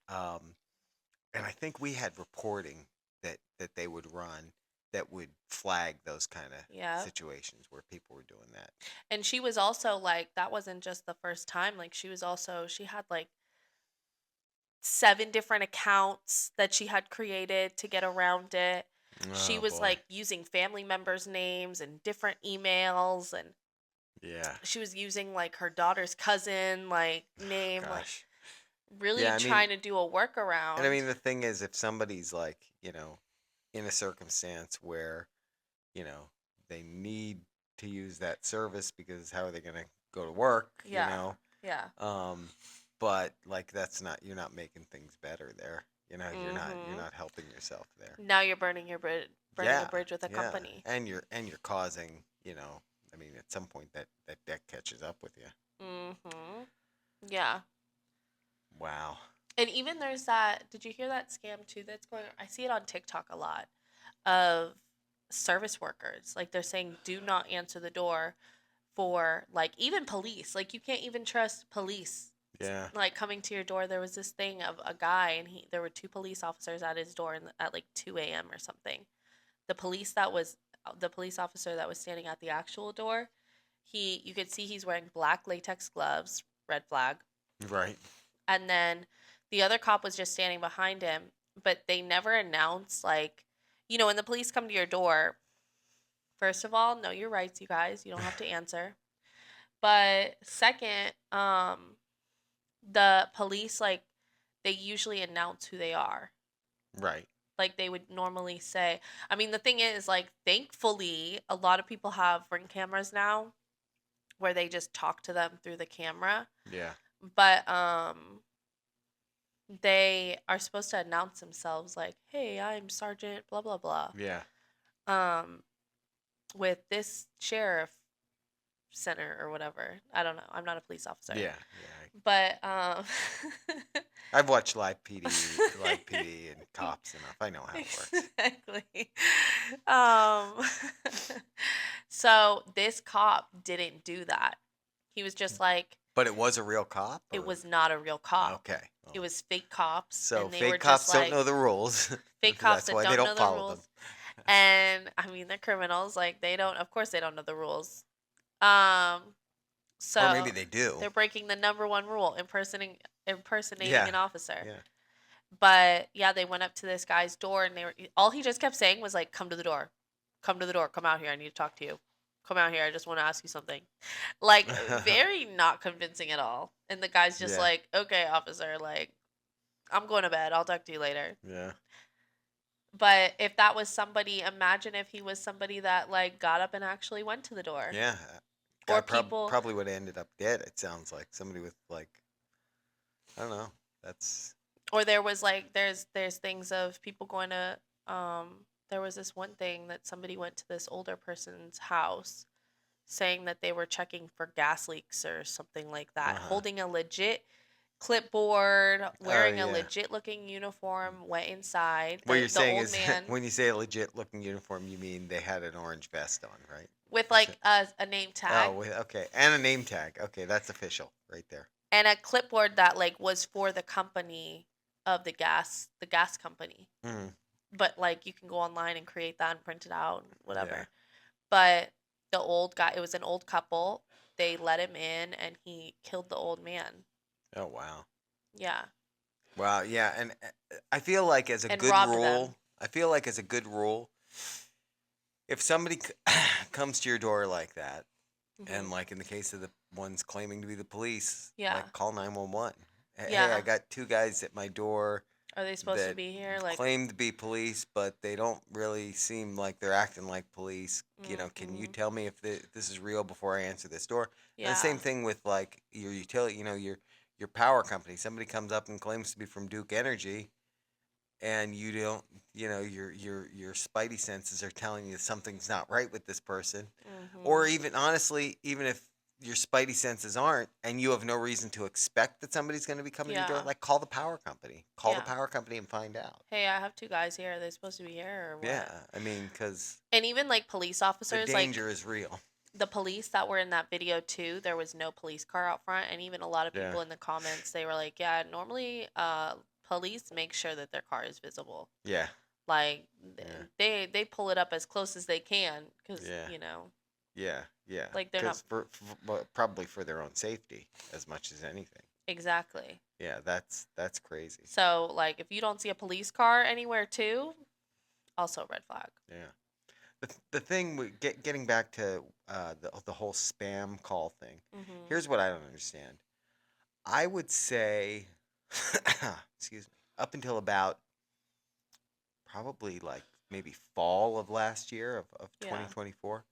Speaker 1: and I think we had reporting that they would run that would flag those kind of
Speaker 2: Yeah.
Speaker 1: situations where people were doing that.
Speaker 2: And she was also like, that wasn't just the first time. Like, she had like 7 different accounts that she had created to get around it. She
Speaker 1: Oh
Speaker 2: was
Speaker 1: boy.
Speaker 2: like using family members' names and different emails, and
Speaker 1: Yeah.
Speaker 2: she was using like her daughter's cousin like name, like
Speaker 1: Gosh.
Speaker 2: really
Speaker 1: Yeah, I mean,
Speaker 2: trying to do a
Speaker 1: and I
Speaker 2: workaround.
Speaker 1: mean the thing is, if somebody's like, in a circumstance where, you know, they need to use that service because how are they gonna go to work,
Speaker 2: Yeah. Yeah.
Speaker 1: Um, but like that's not you're not making things better there. You're
Speaker 2: Mhm.
Speaker 1: not helping yourself there.
Speaker 2: Now you're burning a
Speaker 1: Yeah,
Speaker 2: bridge with a
Speaker 1: yeah.
Speaker 2: company.
Speaker 1: And you're causing, I mean at some point that debt catches up with you.
Speaker 2: Mhm. Yeah.
Speaker 1: Wow.
Speaker 2: And even there's that, did you hear that scam too that's going, I see it on TikTok a lot, of service workers. Like they're saying do not answer the door for like even police. Like you can't even trust police
Speaker 1: Yeah.
Speaker 2: like coming to your door. There was this thing of a guy, and there were two police officers at his door at like 2 a.m. or something. The police officer that was standing at the actual door, you could see he's wearing black latex gloves, red flag.
Speaker 1: Right.
Speaker 2: And then the other cop was just standing behind him, but they never announced, like, when the police come to your door, first of all, know your rights, you guys. You don't have to answer. But second, the police, like, they usually announce who they are.
Speaker 1: Right.
Speaker 2: Like they would normally say. I mean, the thing is, like, thankfully, a lot of people have Ring cameras now where they just talk to them through the camera.
Speaker 1: Yeah.
Speaker 2: But they are supposed to announce themselves like, "Hey, I'm Sergeant blah blah blah."
Speaker 1: Yeah.
Speaker 2: Um with this sheriff center or whatever. I don't know. I'm not a police officer.
Speaker 1: Yeah. Yeah.
Speaker 2: But
Speaker 1: I've watched live PD and cops enough. I know how it works.
Speaker 2: exactly. Um so this cop didn't do that. He was just like,
Speaker 1: But it was a real cop,
Speaker 2: it
Speaker 1: or
Speaker 2: was not a real cop.
Speaker 1: okay.
Speaker 2: It
Speaker 1: Well,
Speaker 2: was fake cops,
Speaker 1: so
Speaker 2: and they were
Speaker 1: fake
Speaker 2: just
Speaker 1: cops don't
Speaker 2: like
Speaker 1: know the rules.
Speaker 2: fake cops
Speaker 1: That's
Speaker 2: that
Speaker 1: why they
Speaker 2: don't
Speaker 1: don't
Speaker 2: know the
Speaker 1: follow them.
Speaker 2: rules. And I mean, they're criminals. Like they don't, of course, they don't know the rules. Um,
Speaker 1: Or maybe
Speaker 2: so
Speaker 1: they do.
Speaker 2: they're breaking the number one rule, impersonating
Speaker 1: Yeah.
Speaker 2: an officer.
Speaker 1: Yeah.
Speaker 2: But yeah, they went up to this guy's door, and all he just kept saying was like, "Come to the door, come to the door, come out here. I need to talk to you. Come out here. I just want to ask you something." Like very not convincing at all. And the guy's just
Speaker 1: Yeah.
Speaker 2: like, "Okay, officer. Like I'm going to bed. I'll talk to you later."
Speaker 1: Yeah.
Speaker 2: But if that was somebody, imagine if he was somebody that like got up and actually went to the door.
Speaker 1: Yeah. Guy
Speaker 2: Or people,
Speaker 1: probably would have ended up dead. It sounds like somebody with like I don't know. That's
Speaker 2: or there was like there's things of people going to there was this one thing that somebody went to this older person's house saying that they were checking for gas leaks or something like that,
Speaker 1: uh-huh.
Speaker 2: holding a legit clipboard,
Speaker 1: Oh
Speaker 2: wearing a
Speaker 1: yeah.
Speaker 2: legit looking uniform, went inside.
Speaker 1: What you're
Speaker 2: The
Speaker 1: saying
Speaker 2: old
Speaker 1: is
Speaker 2: man
Speaker 1: when you say a legit looking uniform, you mean they had an orange vest on, right?
Speaker 2: with like a name
Speaker 1: Oh,
Speaker 2: tag
Speaker 1: okay. And a name tag. Okay, that's official right there.
Speaker 2: and a clipboard that like was for the company of the gas company.
Speaker 1: Mm,
Speaker 2: But like you can go online and create that and print it out and
Speaker 1: yeah.
Speaker 2: whatever. But the old guy, it was an old couple. They let him in and he killed the old man.
Speaker 1: Oh wow.
Speaker 2: Yeah.
Speaker 1: Wow, yeah, and I feel like as a
Speaker 2: And
Speaker 1: good
Speaker 2: robbed them.
Speaker 1: rule, if somebody comes to your door like that, and
Speaker 2: Hmm.
Speaker 1: like in the case of the ones claiming to be the police,
Speaker 2: Yeah.
Speaker 1: like call 911. Hey, I
Speaker 2: Yeah.
Speaker 1: got two guys at my door
Speaker 2: Are they supposed to
Speaker 1: that
Speaker 2: be here? Like,
Speaker 1: claim to be police, but they don't really seem like they're acting like police. Can you
Speaker 2: hmm,
Speaker 1: tell me if this is real before I answer this door? And the
Speaker 2: yeah.
Speaker 1: same thing with like your utility, your power company. Somebody comes up and claims to be from Duke Energy, and you don't, your spidey senses are telling you something's not right with this person, or
Speaker 2: Hmm.
Speaker 1: even honestly, even if your spidey senses aren't, and you have no reason to expect that somebody's going to be coming to your door,
Speaker 2: Yeah.
Speaker 1: like call the power company. Call the
Speaker 2: Yeah.
Speaker 1: power company and find out.
Speaker 2: Hey, I have two guys here. Are they supposed to be here or
Speaker 1: Yeah,
Speaker 2: what?
Speaker 1: I mean, because
Speaker 2: And even like police
Speaker 1: the
Speaker 2: officers, like
Speaker 1: danger is real.
Speaker 2: the police that were in that video too, there was no police car out front, and even a lot of
Speaker 1: Yeah,
Speaker 2: people in the comments, they were like, yeah, normally police make sure that their car is visible.
Speaker 1: yeah,
Speaker 2: Like
Speaker 1: yeah,
Speaker 2: they pull it up as close as they can cuz
Speaker 1: yeah, yeah, yeah.
Speaker 2: like they're not
Speaker 1: Because well, probably for their own safety as much as anything.
Speaker 2: exactly.
Speaker 1: Yeah, that's crazy.
Speaker 2: So like if you don't see a police car anywhere too, Also red flag.
Speaker 1: Yeah. The thing with getting back to the whole spam call thing.
Speaker 2: Mhm.
Speaker 1: Here's what I don't understand. I would say, excuse me, up until about probably like maybe fall of last year of
Speaker 2: Yeah.
Speaker 1: 2024,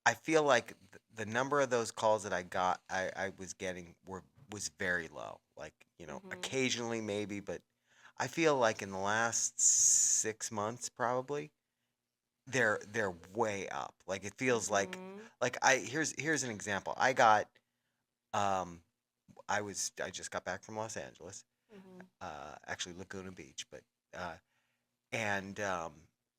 Speaker 1: I feel like the number of those calls that I was getting was very low. Like,
Speaker 2: Mhm.
Speaker 1: occasionally maybe, but I feel like in the last 6 months probably they're way up. Like it feels
Speaker 2: Mhm.
Speaker 1: like here's an example. Um I just got back from Los Angeles,
Speaker 2: Mhm.
Speaker 1: actually Laguna Beach, but uh and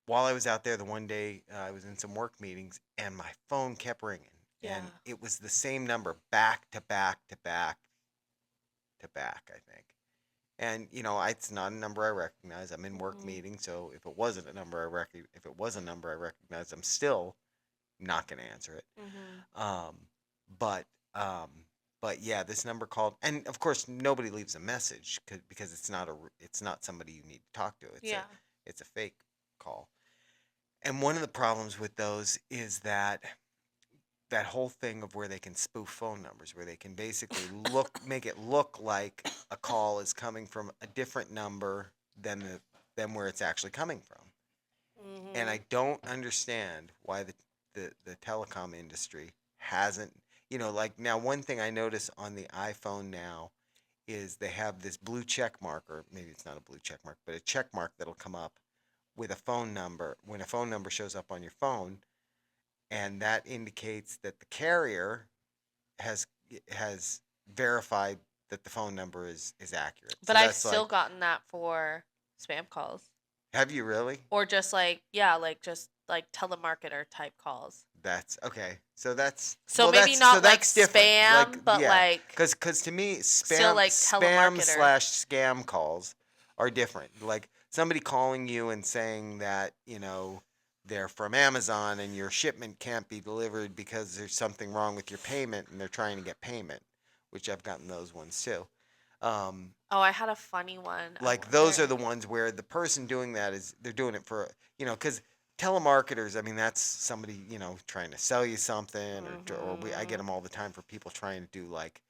Speaker 1: while I was out there, the one day I was in some work meetings and my phone kept ringing.
Speaker 2: Yeah.
Speaker 1: And it was the same number back to back to back to back, I think. And it's not a number I recognize. I'm in work
Speaker 2: Mhm.
Speaker 1: meeting, so if it was a number I recognize, I'm still not going to answer it.
Speaker 2: Mhm.
Speaker 1: Um, but um, but yeah, this number called, and of course nobody leaves a message because it's not somebody you need to talk to.
Speaker 2: Yeah.
Speaker 1: It's a fake call. And one of the problems with those is that whole thing of where they can spoof phone numbers, where they can basically make it look like a call is coming from a different number than where it's actually coming from. And I
Speaker 2: Mhm.
Speaker 1: don't understand why the telecom industry hasn't, like now one thing I notice on the iPhone now is they have this blue check mark, or maybe it's not a blue check mark, but a check mark that'll come up with a phone number when a phone number shows up on your phone, and that indicates that the carrier has has verified that the phone number is accurate.
Speaker 2: But
Speaker 1: So
Speaker 2: I've
Speaker 1: that's
Speaker 2: still
Speaker 1: like,
Speaker 2: gotten that for spam calls
Speaker 1: have you really?
Speaker 2: or just like yeah, like just like telemarketer type calls.
Speaker 1: That's okay. So that's
Speaker 2: So
Speaker 1: well,
Speaker 2: maybe
Speaker 1: that's
Speaker 2: not like
Speaker 1: different. Like,
Speaker 2: spam, but
Speaker 1: yeah,
Speaker 2: like
Speaker 1: because to me,
Speaker 2: still like
Speaker 1: spam
Speaker 2: telemarketer.
Speaker 1: slash scam calls are different. Like somebody calling you and saying that they're from Amazon and your shipment can't be delivered because there's something wrong with your payment and they're trying to get payment, which I've gotten those ones too. Um,
Speaker 2: Oh, I had a funny one. I
Speaker 1: like those are
Speaker 2: wonder.
Speaker 1: the ones where the person doing that is they're doing it for because telemarketers, I mean, that's somebody trying to sell you something, I get
Speaker 2: Mhm.
Speaker 1: them all the time for people trying to do like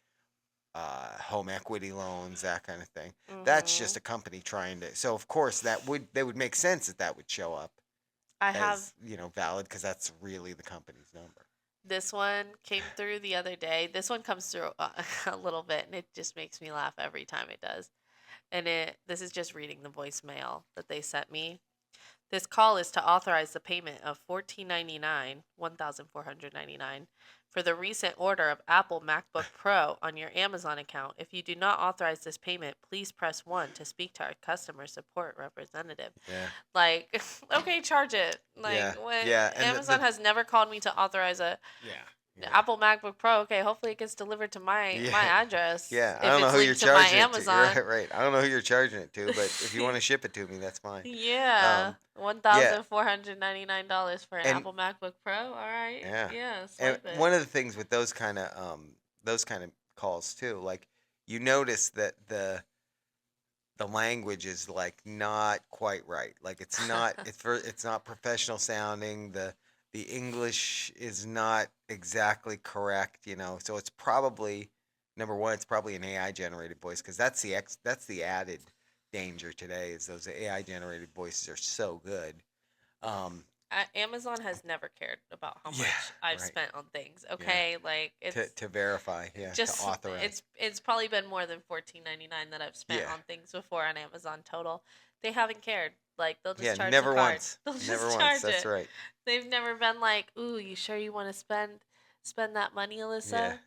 Speaker 1: home equity loans, that kind of thing. That's just
Speaker 2: Mhm.
Speaker 1: a company trying to, so of course that would make sense that would show up
Speaker 2: I have
Speaker 1: as valid because that's really the company's number.
Speaker 2: this one came through the other day. This one comes through a little bit, and it just makes me laugh every time it does. And this is just reading the voicemail that they sent me. This call is to authorize the payment of $14.99, $1,499, for the recent order of Apple MacBook Pro on your Amazon account. If you do not authorize this payment, please press 1 to speak to our customer support representative.
Speaker 1: Yeah,
Speaker 2: Like, okay, charge it. Like,
Speaker 1: yeah,
Speaker 2: when
Speaker 1: yeah, and
Speaker 2: Amazon has never called me to authorize a
Speaker 1: yeah, yeah.
Speaker 2: Apple MacBook Pro. Okay, hopefully it gets delivered to my
Speaker 1: Yeah,
Speaker 2: address
Speaker 1: yeah. I
Speaker 2: if
Speaker 1: don't know
Speaker 2: it's
Speaker 1: who you're
Speaker 2: linked to my
Speaker 1: charging it to. You're
Speaker 2: Amazon.
Speaker 1: right, right. I don't know who you're charging it to, but if you want to ship it to me, that's fine.
Speaker 2: Yeah,
Speaker 1: Um, yeah,
Speaker 2: $1,499 for an
Speaker 1: and
Speaker 2: Apple MacBook Pro. All right,
Speaker 1: yeah,
Speaker 2: yeah,
Speaker 1: and
Speaker 2: swipe it.
Speaker 1: one of the things with those kind of calls too, like you notice that the language is like not quite right. Like it's not professional sounding. The English is not exactly correct. So it's probably number one. It's probably an AI generated voice because that's the added danger today is those AI generated voices are so good. Um,
Speaker 2: Amazon has never cared about how
Speaker 1: yeah,
Speaker 2: much I've
Speaker 1: right.
Speaker 2: spent on things.
Speaker 1: Yeah,
Speaker 2: Okay, like it's
Speaker 1: to verify. Yeah, to
Speaker 2: just
Speaker 1: authorize.
Speaker 2: it's probably been more than $14.99 that I've spent
Speaker 1: Yeah,
Speaker 2: on things before on Amazon total. They haven't cared. Like they'll
Speaker 1: yeah.
Speaker 2: just charge the
Speaker 1: Never
Speaker 2: card.
Speaker 1: once.
Speaker 2: They'll
Speaker 1: Never
Speaker 2: just
Speaker 1: once.
Speaker 2: charge
Speaker 1: That's
Speaker 2: it.
Speaker 1: right.
Speaker 2: They've never been like, "Ooh, you sure you want to spend that money,
Speaker 1: Yeah.
Speaker 2: Alyssa?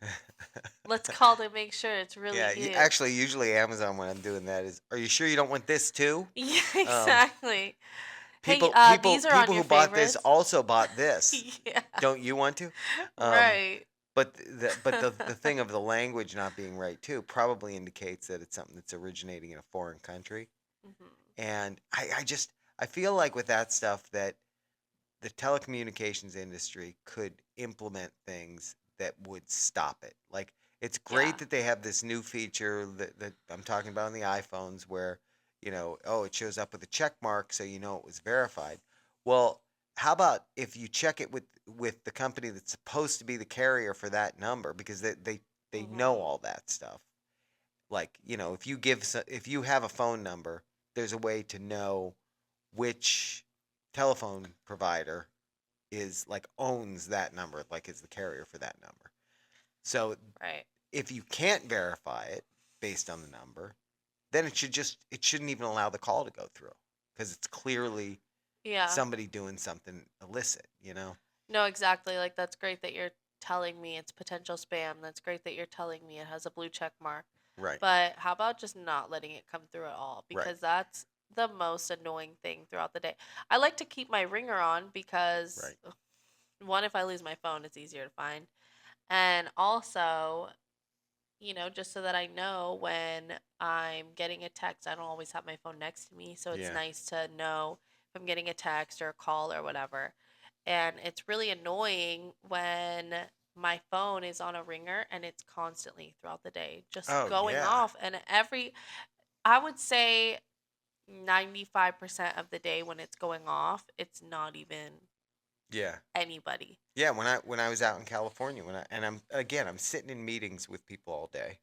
Speaker 2: Let's call to make sure it's really
Speaker 1: Yeah,
Speaker 2: you."
Speaker 1: actually, usually Amazon when I'm doing that is, are you sure you don't want this too?
Speaker 2: Yeah,
Speaker 1: Um,
Speaker 2: exactly. Hey, these are on
Speaker 1: people
Speaker 2: your
Speaker 1: who bought this
Speaker 2: favorites.
Speaker 1: also bought this.
Speaker 2: Yeah.
Speaker 1: Don't you want to? Um,
Speaker 2: Right.
Speaker 1: but the thing of the language not being right too probably indicates that it's something that's originating in a foreign country.
Speaker 2: Mhm.
Speaker 1: And I feel like with that stuff that the telecommunications industry could implement things that would stop it. Like it's great
Speaker 2: Yeah.
Speaker 1: that they have this new feature that I'm talking about on the iPhones where oh, it shows up with a check mark, so you know it was verified. Well, how about if you check it with the company that's supposed to be the carrier for that number, because they know
Speaker 2: Mhm.
Speaker 1: all that stuff. Like, if you have a phone number, there's a way to know which telephone provider is like owns that number, like is the carrier for that number. So
Speaker 2: Right.
Speaker 1: if you can't verify it based on the number, then it shouldn't even allow the call to go through, because it's clearly
Speaker 2: Yeah.
Speaker 1: somebody doing something illicit.
Speaker 2: No, exactly. Like that's great that you're telling me it's potential spam. That's great that you're telling me it has a blue check mark.
Speaker 1: Right,
Speaker 2: But how about just not letting it come through at all?
Speaker 1: right,
Speaker 2: Because that's the most annoying thing throughout the day. I like to keep my ringer on because
Speaker 1: right.
Speaker 2: one, if I lose my phone, it's easier to find. And also, just so that I know when I'm getting a text, I don't always have my phone next to me. So it's
Speaker 1: Yeah.
Speaker 2: nice to know if I'm getting a text or a call or whatever. And it's really annoying when my phone is on a ringer and it's constantly throughout the day just
Speaker 1: Oh,
Speaker 2: going
Speaker 1: yeah.
Speaker 2: off. And I would say 95% of the day when it's going off, it's not even
Speaker 1: Yeah.
Speaker 2: anybody.
Speaker 1: Yeah, when I was out in California, I'm sitting in meetings with people all day,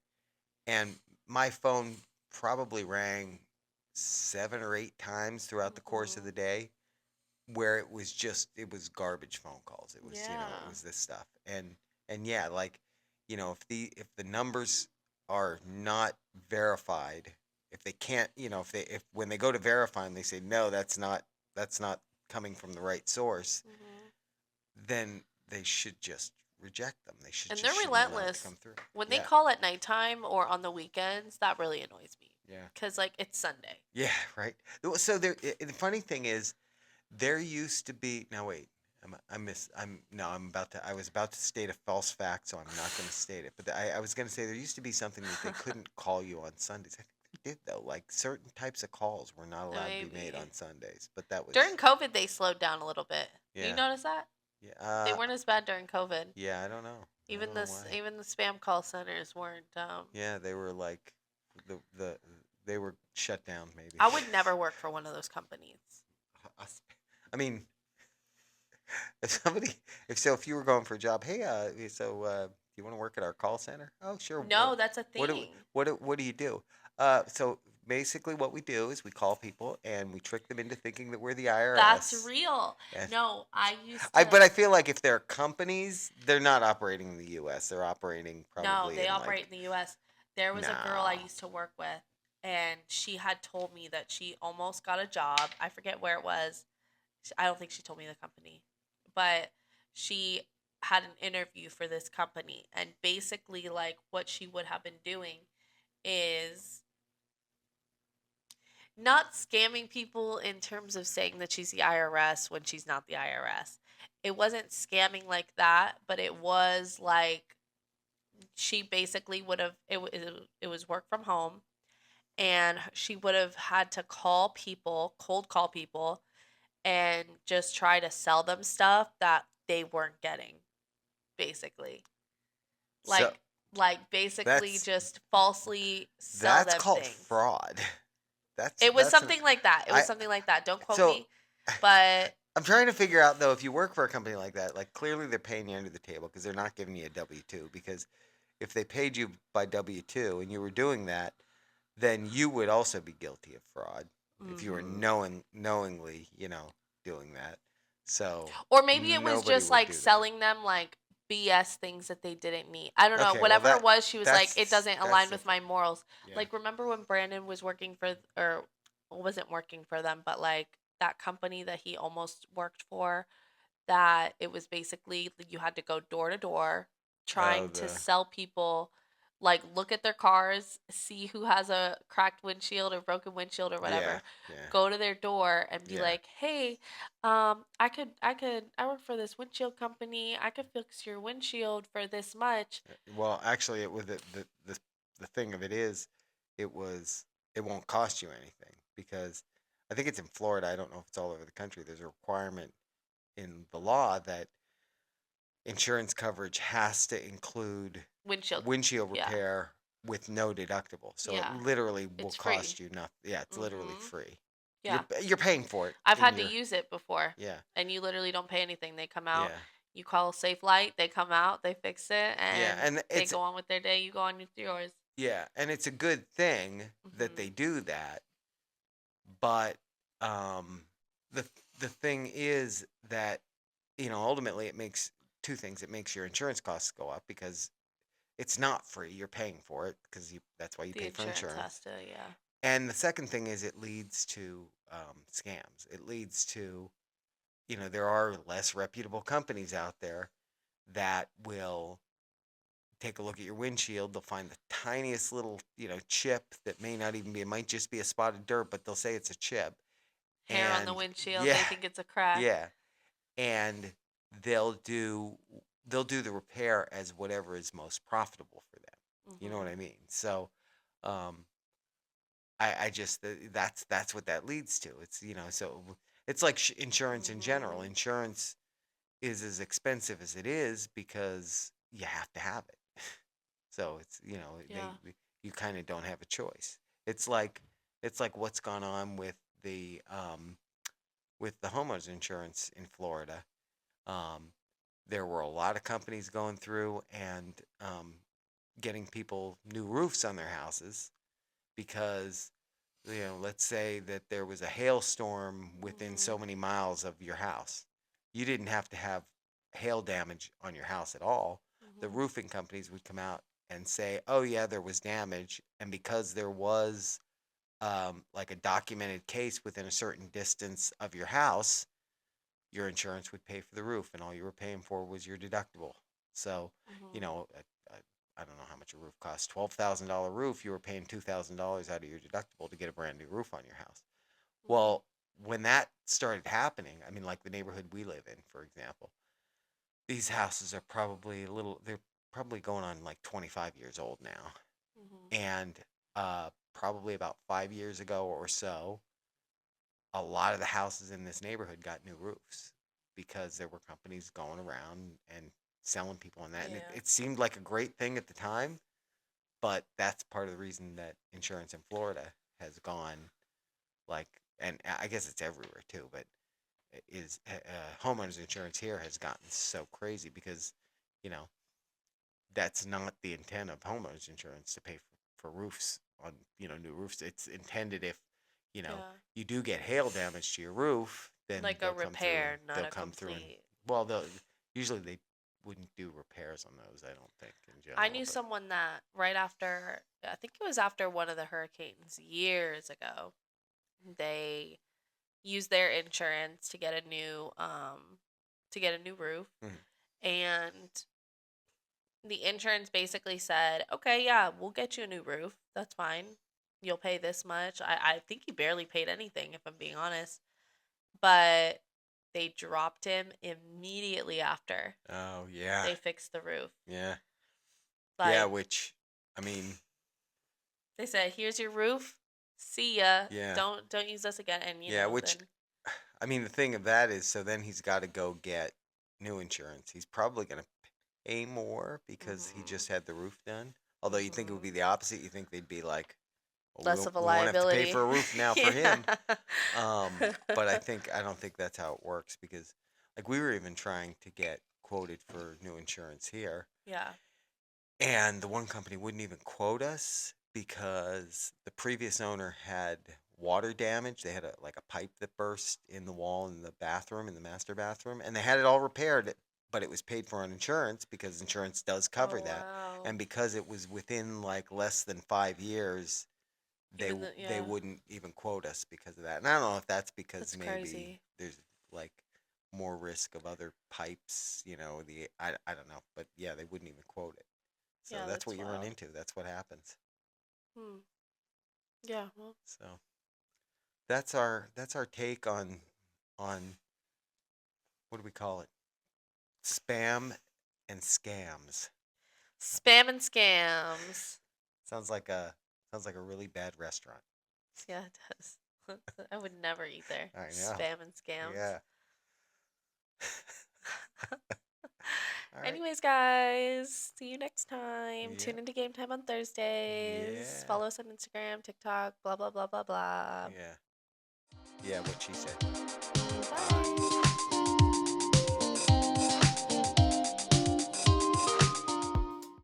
Speaker 1: and my phone probably rang 7 or 8 times throughout the course of
Speaker 2: Hmm.
Speaker 1: the day, where it was garbage phone calls. It
Speaker 2: Yeah.
Speaker 1: was this stuff. And yeah, like, if the numbers are not verified, if they can't, if when they go to verify them, they say, no, that's not coming from the right source,
Speaker 2: Hmm.
Speaker 1: then they should just reject them. They
Speaker 2: And they're
Speaker 1: shouldn't allow it to
Speaker 2: relentless.
Speaker 1: come through.
Speaker 2: When they
Speaker 1: Yeah.
Speaker 2: call at nighttime or on the weekends, that really annoys me.
Speaker 1: Yeah.
Speaker 2: Because, like, it's Sunday.
Speaker 1: Yeah, right. So the funny thing is, there used to be. Now wait, I'm about to. I was about to state a false fact, so I'm not going to state it. But I was going to say there used to be something that they couldn't call you on Sundays. I think they did though. Like certain types of calls were not allowed to be made
Speaker 2: Maybe.
Speaker 1: on Sundays. But that
Speaker 2: During
Speaker 1: was,
Speaker 2: COVID, they slowed down a little bit. You
Speaker 1: yeah,
Speaker 2: notice that?
Speaker 1: yeah,
Speaker 2: They weren't as bad during COVID.
Speaker 1: yeah. I don't know. I don't
Speaker 2: Even
Speaker 1: know
Speaker 2: this,
Speaker 1: why.
Speaker 2: even the spam call centers weren't.
Speaker 1: Yeah, they were like the they were shut down maybe.
Speaker 2: I would never work for one of those companies.
Speaker 1: I mean, if somebody, if you were going for a job, hey, do you want to work at our call center? Oh, sure.
Speaker 2: No, that's a
Speaker 1: What do
Speaker 2: thing.
Speaker 1: what do you do? So basically, what we do is we call people and we trick them into thinking that we're the
Speaker 2: That's
Speaker 1: IRS.
Speaker 2: real.
Speaker 1: And
Speaker 2: No, I used
Speaker 1: but
Speaker 2: to.
Speaker 1: I feel like if they're companies, they're not operating in the U.S. They're operating
Speaker 2: No,
Speaker 1: probably
Speaker 2: they
Speaker 1: in
Speaker 2: operate
Speaker 1: like,
Speaker 2: in the US. There was a girl I
Speaker 1: no,
Speaker 2: used to work with, and she had told me that she almost got a job. I forget where it was. I don't think she told me the company, but she had an interview for this company. And basically, like, what she would have been doing is not scamming people in terms of saying that she's the IRS when she's not the IRS. It wasn't scamming like that, but it was like she basically would have it was work from home, and she would have had to call people, cold call people, and just try to sell them stuff that they weren't getting, basically.
Speaker 1: so
Speaker 2: Like basically
Speaker 1: that's
Speaker 2: just falsely sell
Speaker 1: that's
Speaker 2: them
Speaker 1: called
Speaker 2: things.
Speaker 1: fraud. That's
Speaker 2: It was
Speaker 1: that's an
Speaker 2: something like that. It was
Speaker 1: I
Speaker 2: something like that. Don't quote
Speaker 1: so
Speaker 2: me, but
Speaker 1: I'm trying to figure out though, if you work for a company like that, like clearly they're paying you under the table because they're not giving you a W-2. Because if they paid you by W-2 and you were doing that, then you would also be guilty of fraud if you were
Speaker 2: mhm.
Speaker 1: knowingly, doing that. So
Speaker 2: Or maybe it was
Speaker 1: nobody
Speaker 2: just
Speaker 1: would
Speaker 2: like
Speaker 1: do that.
Speaker 2: selling them like BS things that they didn't need. I don't know.
Speaker 1: Okay, well
Speaker 2: Whatever it was, she was like, it doesn't
Speaker 1: that's
Speaker 2: align with my
Speaker 1: different.
Speaker 2: morals.
Speaker 1: Yeah.
Speaker 2: Like, remember when Brandon was working for, or wasn't working for them, but like that company that he almost worked for, that it was basically you had to go door to door
Speaker 1: Oh,
Speaker 2: trying to sell people, like, look at their cars, see who has a cracked windshield or broken windshield or
Speaker 1: yeah,
Speaker 2: whatever,
Speaker 1: yeah,
Speaker 2: go to their door and be
Speaker 1: yeah.
Speaker 2: like, hey, I work for this windshield company, I could fix your windshield for this much.
Speaker 1: Well, actually, it was the thing of it is, it was it won't cost you anything, because I think it's in Florida. I don't know if it's all over the country. There's a requirement in the law that insurance coverage has to include
Speaker 2: Windshield.
Speaker 1: windshield
Speaker 2: Yeah.
Speaker 1: repair with no deductible. So it
Speaker 2: Yeah,
Speaker 1: literally will
Speaker 2: it's free.
Speaker 1: cost you nothing. Yeah, it's literally
Speaker 2: Mhm.
Speaker 1: free.
Speaker 2: Yeah.
Speaker 1: You're paying for it
Speaker 2: I've
Speaker 1: in
Speaker 2: had to
Speaker 1: your
Speaker 2: use it before,
Speaker 1: yeah.
Speaker 2: and you literally don't pay anything. They come out,
Speaker 1: Yeah.
Speaker 2: you call Safe Light, they come out, they fix it,
Speaker 1: Yeah,
Speaker 2: and
Speaker 1: and
Speaker 2: they
Speaker 1: it's
Speaker 2: go on with their day. You go on with yours.
Speaker 1: yeah, and it's a good thing that they
Speaker 2: Mhm.
Speaker 1: do that, but um the the thing is that ultimately it makes two things. It makes your insurance costs go up because it's not free. You're paying for it because that's why you
Speaker 2: The
Speaker 1: pay for
Speaker 2: insurance has
Speaker 1: insurance.
Speaker 2: to, yeah.
Speaker 1: And the second thing is it leads to scams. It leads to, there are less reputable companies out there that will take a look at your windshield. They'll find the tiniest little, chip that may not even be, it might just be a spot of dirt, but they'll say it's a chip.
Speaker 2: Hair on the
Speaker 1: And
Speaker 2: windshield,
Speaker 1: yeah,
Speaker 2: they think it's a crack.
Speaker 1: yeah. And they'll do they'll do the repair as whatever is most profitable for them. You know what
Speaker 2: Mhm.
Speaker 1: I mean? So um I just that's what that leads to. It's so it's like insurance in general.
Speaker 2: Mhm.
Speaker 1: Insurance is as expensive as it is because you have to have it. So it's
Speaker 2: Yeah.
Speaker 1: you kind of don't have a choice. It's like what's gone on with the homeowners insurance in Florida. Um, there were a lot of companies going through and getting people new roofs on their houses because let's say that there was a hailstorm within so
Speaker 2: Mhm.
Speaker 1: many miles of your house. You didn't have to have hail damage on your house at all. The
Speaker 2: Mhm.
Speaker 1: roofing companies would come out and say, "Oh yeah, there was damage," and because there was like a documented case within a certain distance of your house, your insurance would pay for the roof, and all you were paying for was your deductible. So, you
Speaker 2: Mhm.
Speaker 1: know, I don't know how much a roof costs. $12,000 roof, you were paying $2,000 out of your deductible to get a brand new roof on your house.
Speaker 2: Mhm.
Speaker 1: Well, when that started happening, I mean, like the neighborhood we live in, for example, these houses are probably they're probably going on like 25 years old now.
Speaker 2: Mhm.
Speaker 1: And probably about 5 years ago or so, a lot of the houses in this neighborhood got new roofs because there were companies going around and selling people on that. And
Speaker 2: Yeah.
Speaker 1: it seemed like a great thing at the time, but that's part of the reason that insurance in Florida has gone like, and I guess it's everywhere too, but is homeowners insurance here has gotten so crazy because, you know, that's not the intent of homeowners insurance to pay for roofs on, new roofs. It's intended if, you know,
Speaker 2: Yeah.
Speaker 1: you do get hail damage to your roof, then
Speaker 2: Like a repair, not
Speaker 1: they'll
Speaker 2: a
Speaker 1: come through and,
Speaker 2: complete.
Speaker 1: well, they'll usually they wouldn't do repairs on those, I don't think in
Speaker 2: I
Speaker 1: general,
Speaker 2: knew
Speaker 1: but
Speaker 2: someone that right after, I think it was after one of the hurricanes years ago, they used their insurance to get a new roof,
Speaker 1: mhm.
Speaker 2: and the insurance basically said, "Okay, yeah, we'll get you a new roof. That's fine. You'll pay this much." I think he barely paid anything, if I'm being honest. But they dropped him immediately after
Speaker 1: Oh yeah,
Speaker 2: they fixed the roof.
Speaker 1: yeah, yeah.
Speaker 2: Like,
Speaker 1: Which, I mean,
Speaker 2: they said, "Here's your roof. See ya.
Speaker 1: yeah,
Speaker 2: Don't use us again." And
Speaker 1: yeah. Which,
Speaker 2: then
Speaker 1: I mean, the thing of that is, so then he's got to go get new insurance. He's probably gonna pay more because he
Speaker 2: mhm,
Speaker 1: just had the roof done. Although you think it would be
Speaker 2: mhm,
Speaker 1: the opposite. You think they'd be like, well,
Speaker 2: less of a
Speaker 1: we won't have to pay
Speaker 2: liability.
Speaker 1: for a roof now for
Speaker 2: Yeah.
Speaker 1: him. But I don't think that's how it works because like we were even trying to get quoted for new insurance here,
Speaker 2: Yeah.
Speaker 1: and the one company wouldn't even quote us because the previous owner had water damage. They had like a pipe that burst in the wall in the bathroom, in the master bathroom, and they had it all repaired, but it was paid for on insurance because insurance does cover
Speaker 2: Oh
Speaker 1: that.
Speaker 2: wow.
Speaker 1: And because it was within like less than 5 years, they
Speaker 2: Yeah,
Speaker 1: wouldn't even quote us because of that. And I don't know if that's because
Speaker 2: that's
Speaker 1: maybe
Speaker 2: crazy.
Speaker 1: there's like more risk of other pipes, I don't know, but yeah, they wouldn't even quote it. So
Speaker 2: Yeah,
Speaker 1: that's
Speaker 2: that's
Speaker 1: what you run
Speaker 2: wild.
Speaker 1: into. That's what happens.
Speaker 2: Hmm. Yeah. Well,
Speaker 1: So that's our take on what do we call it? Spam and scams.
Speaker 2: spam and scams.
Speaker 1: Sounds like a really bad restaurant.
Speaker 2: Yeah, it does. I would never eat there.
Speaker 1: I know.
Speaker 2: Spam and scams.
Speaker 1: Yeah. All right.
Speaker 2: Anyways, guys, see you next time.
Speaker 1: Yeah.
Speaker 2: Tune into Game Time on Thursdays.
Speaker 1: Yeah.
Speaker 2: Follow us on Instagram, TikTok, blah, blah, blah, blah, blah.
Speaker 1: Yeah. Yeah. What she said. Bye.
Speaker 2: Bye.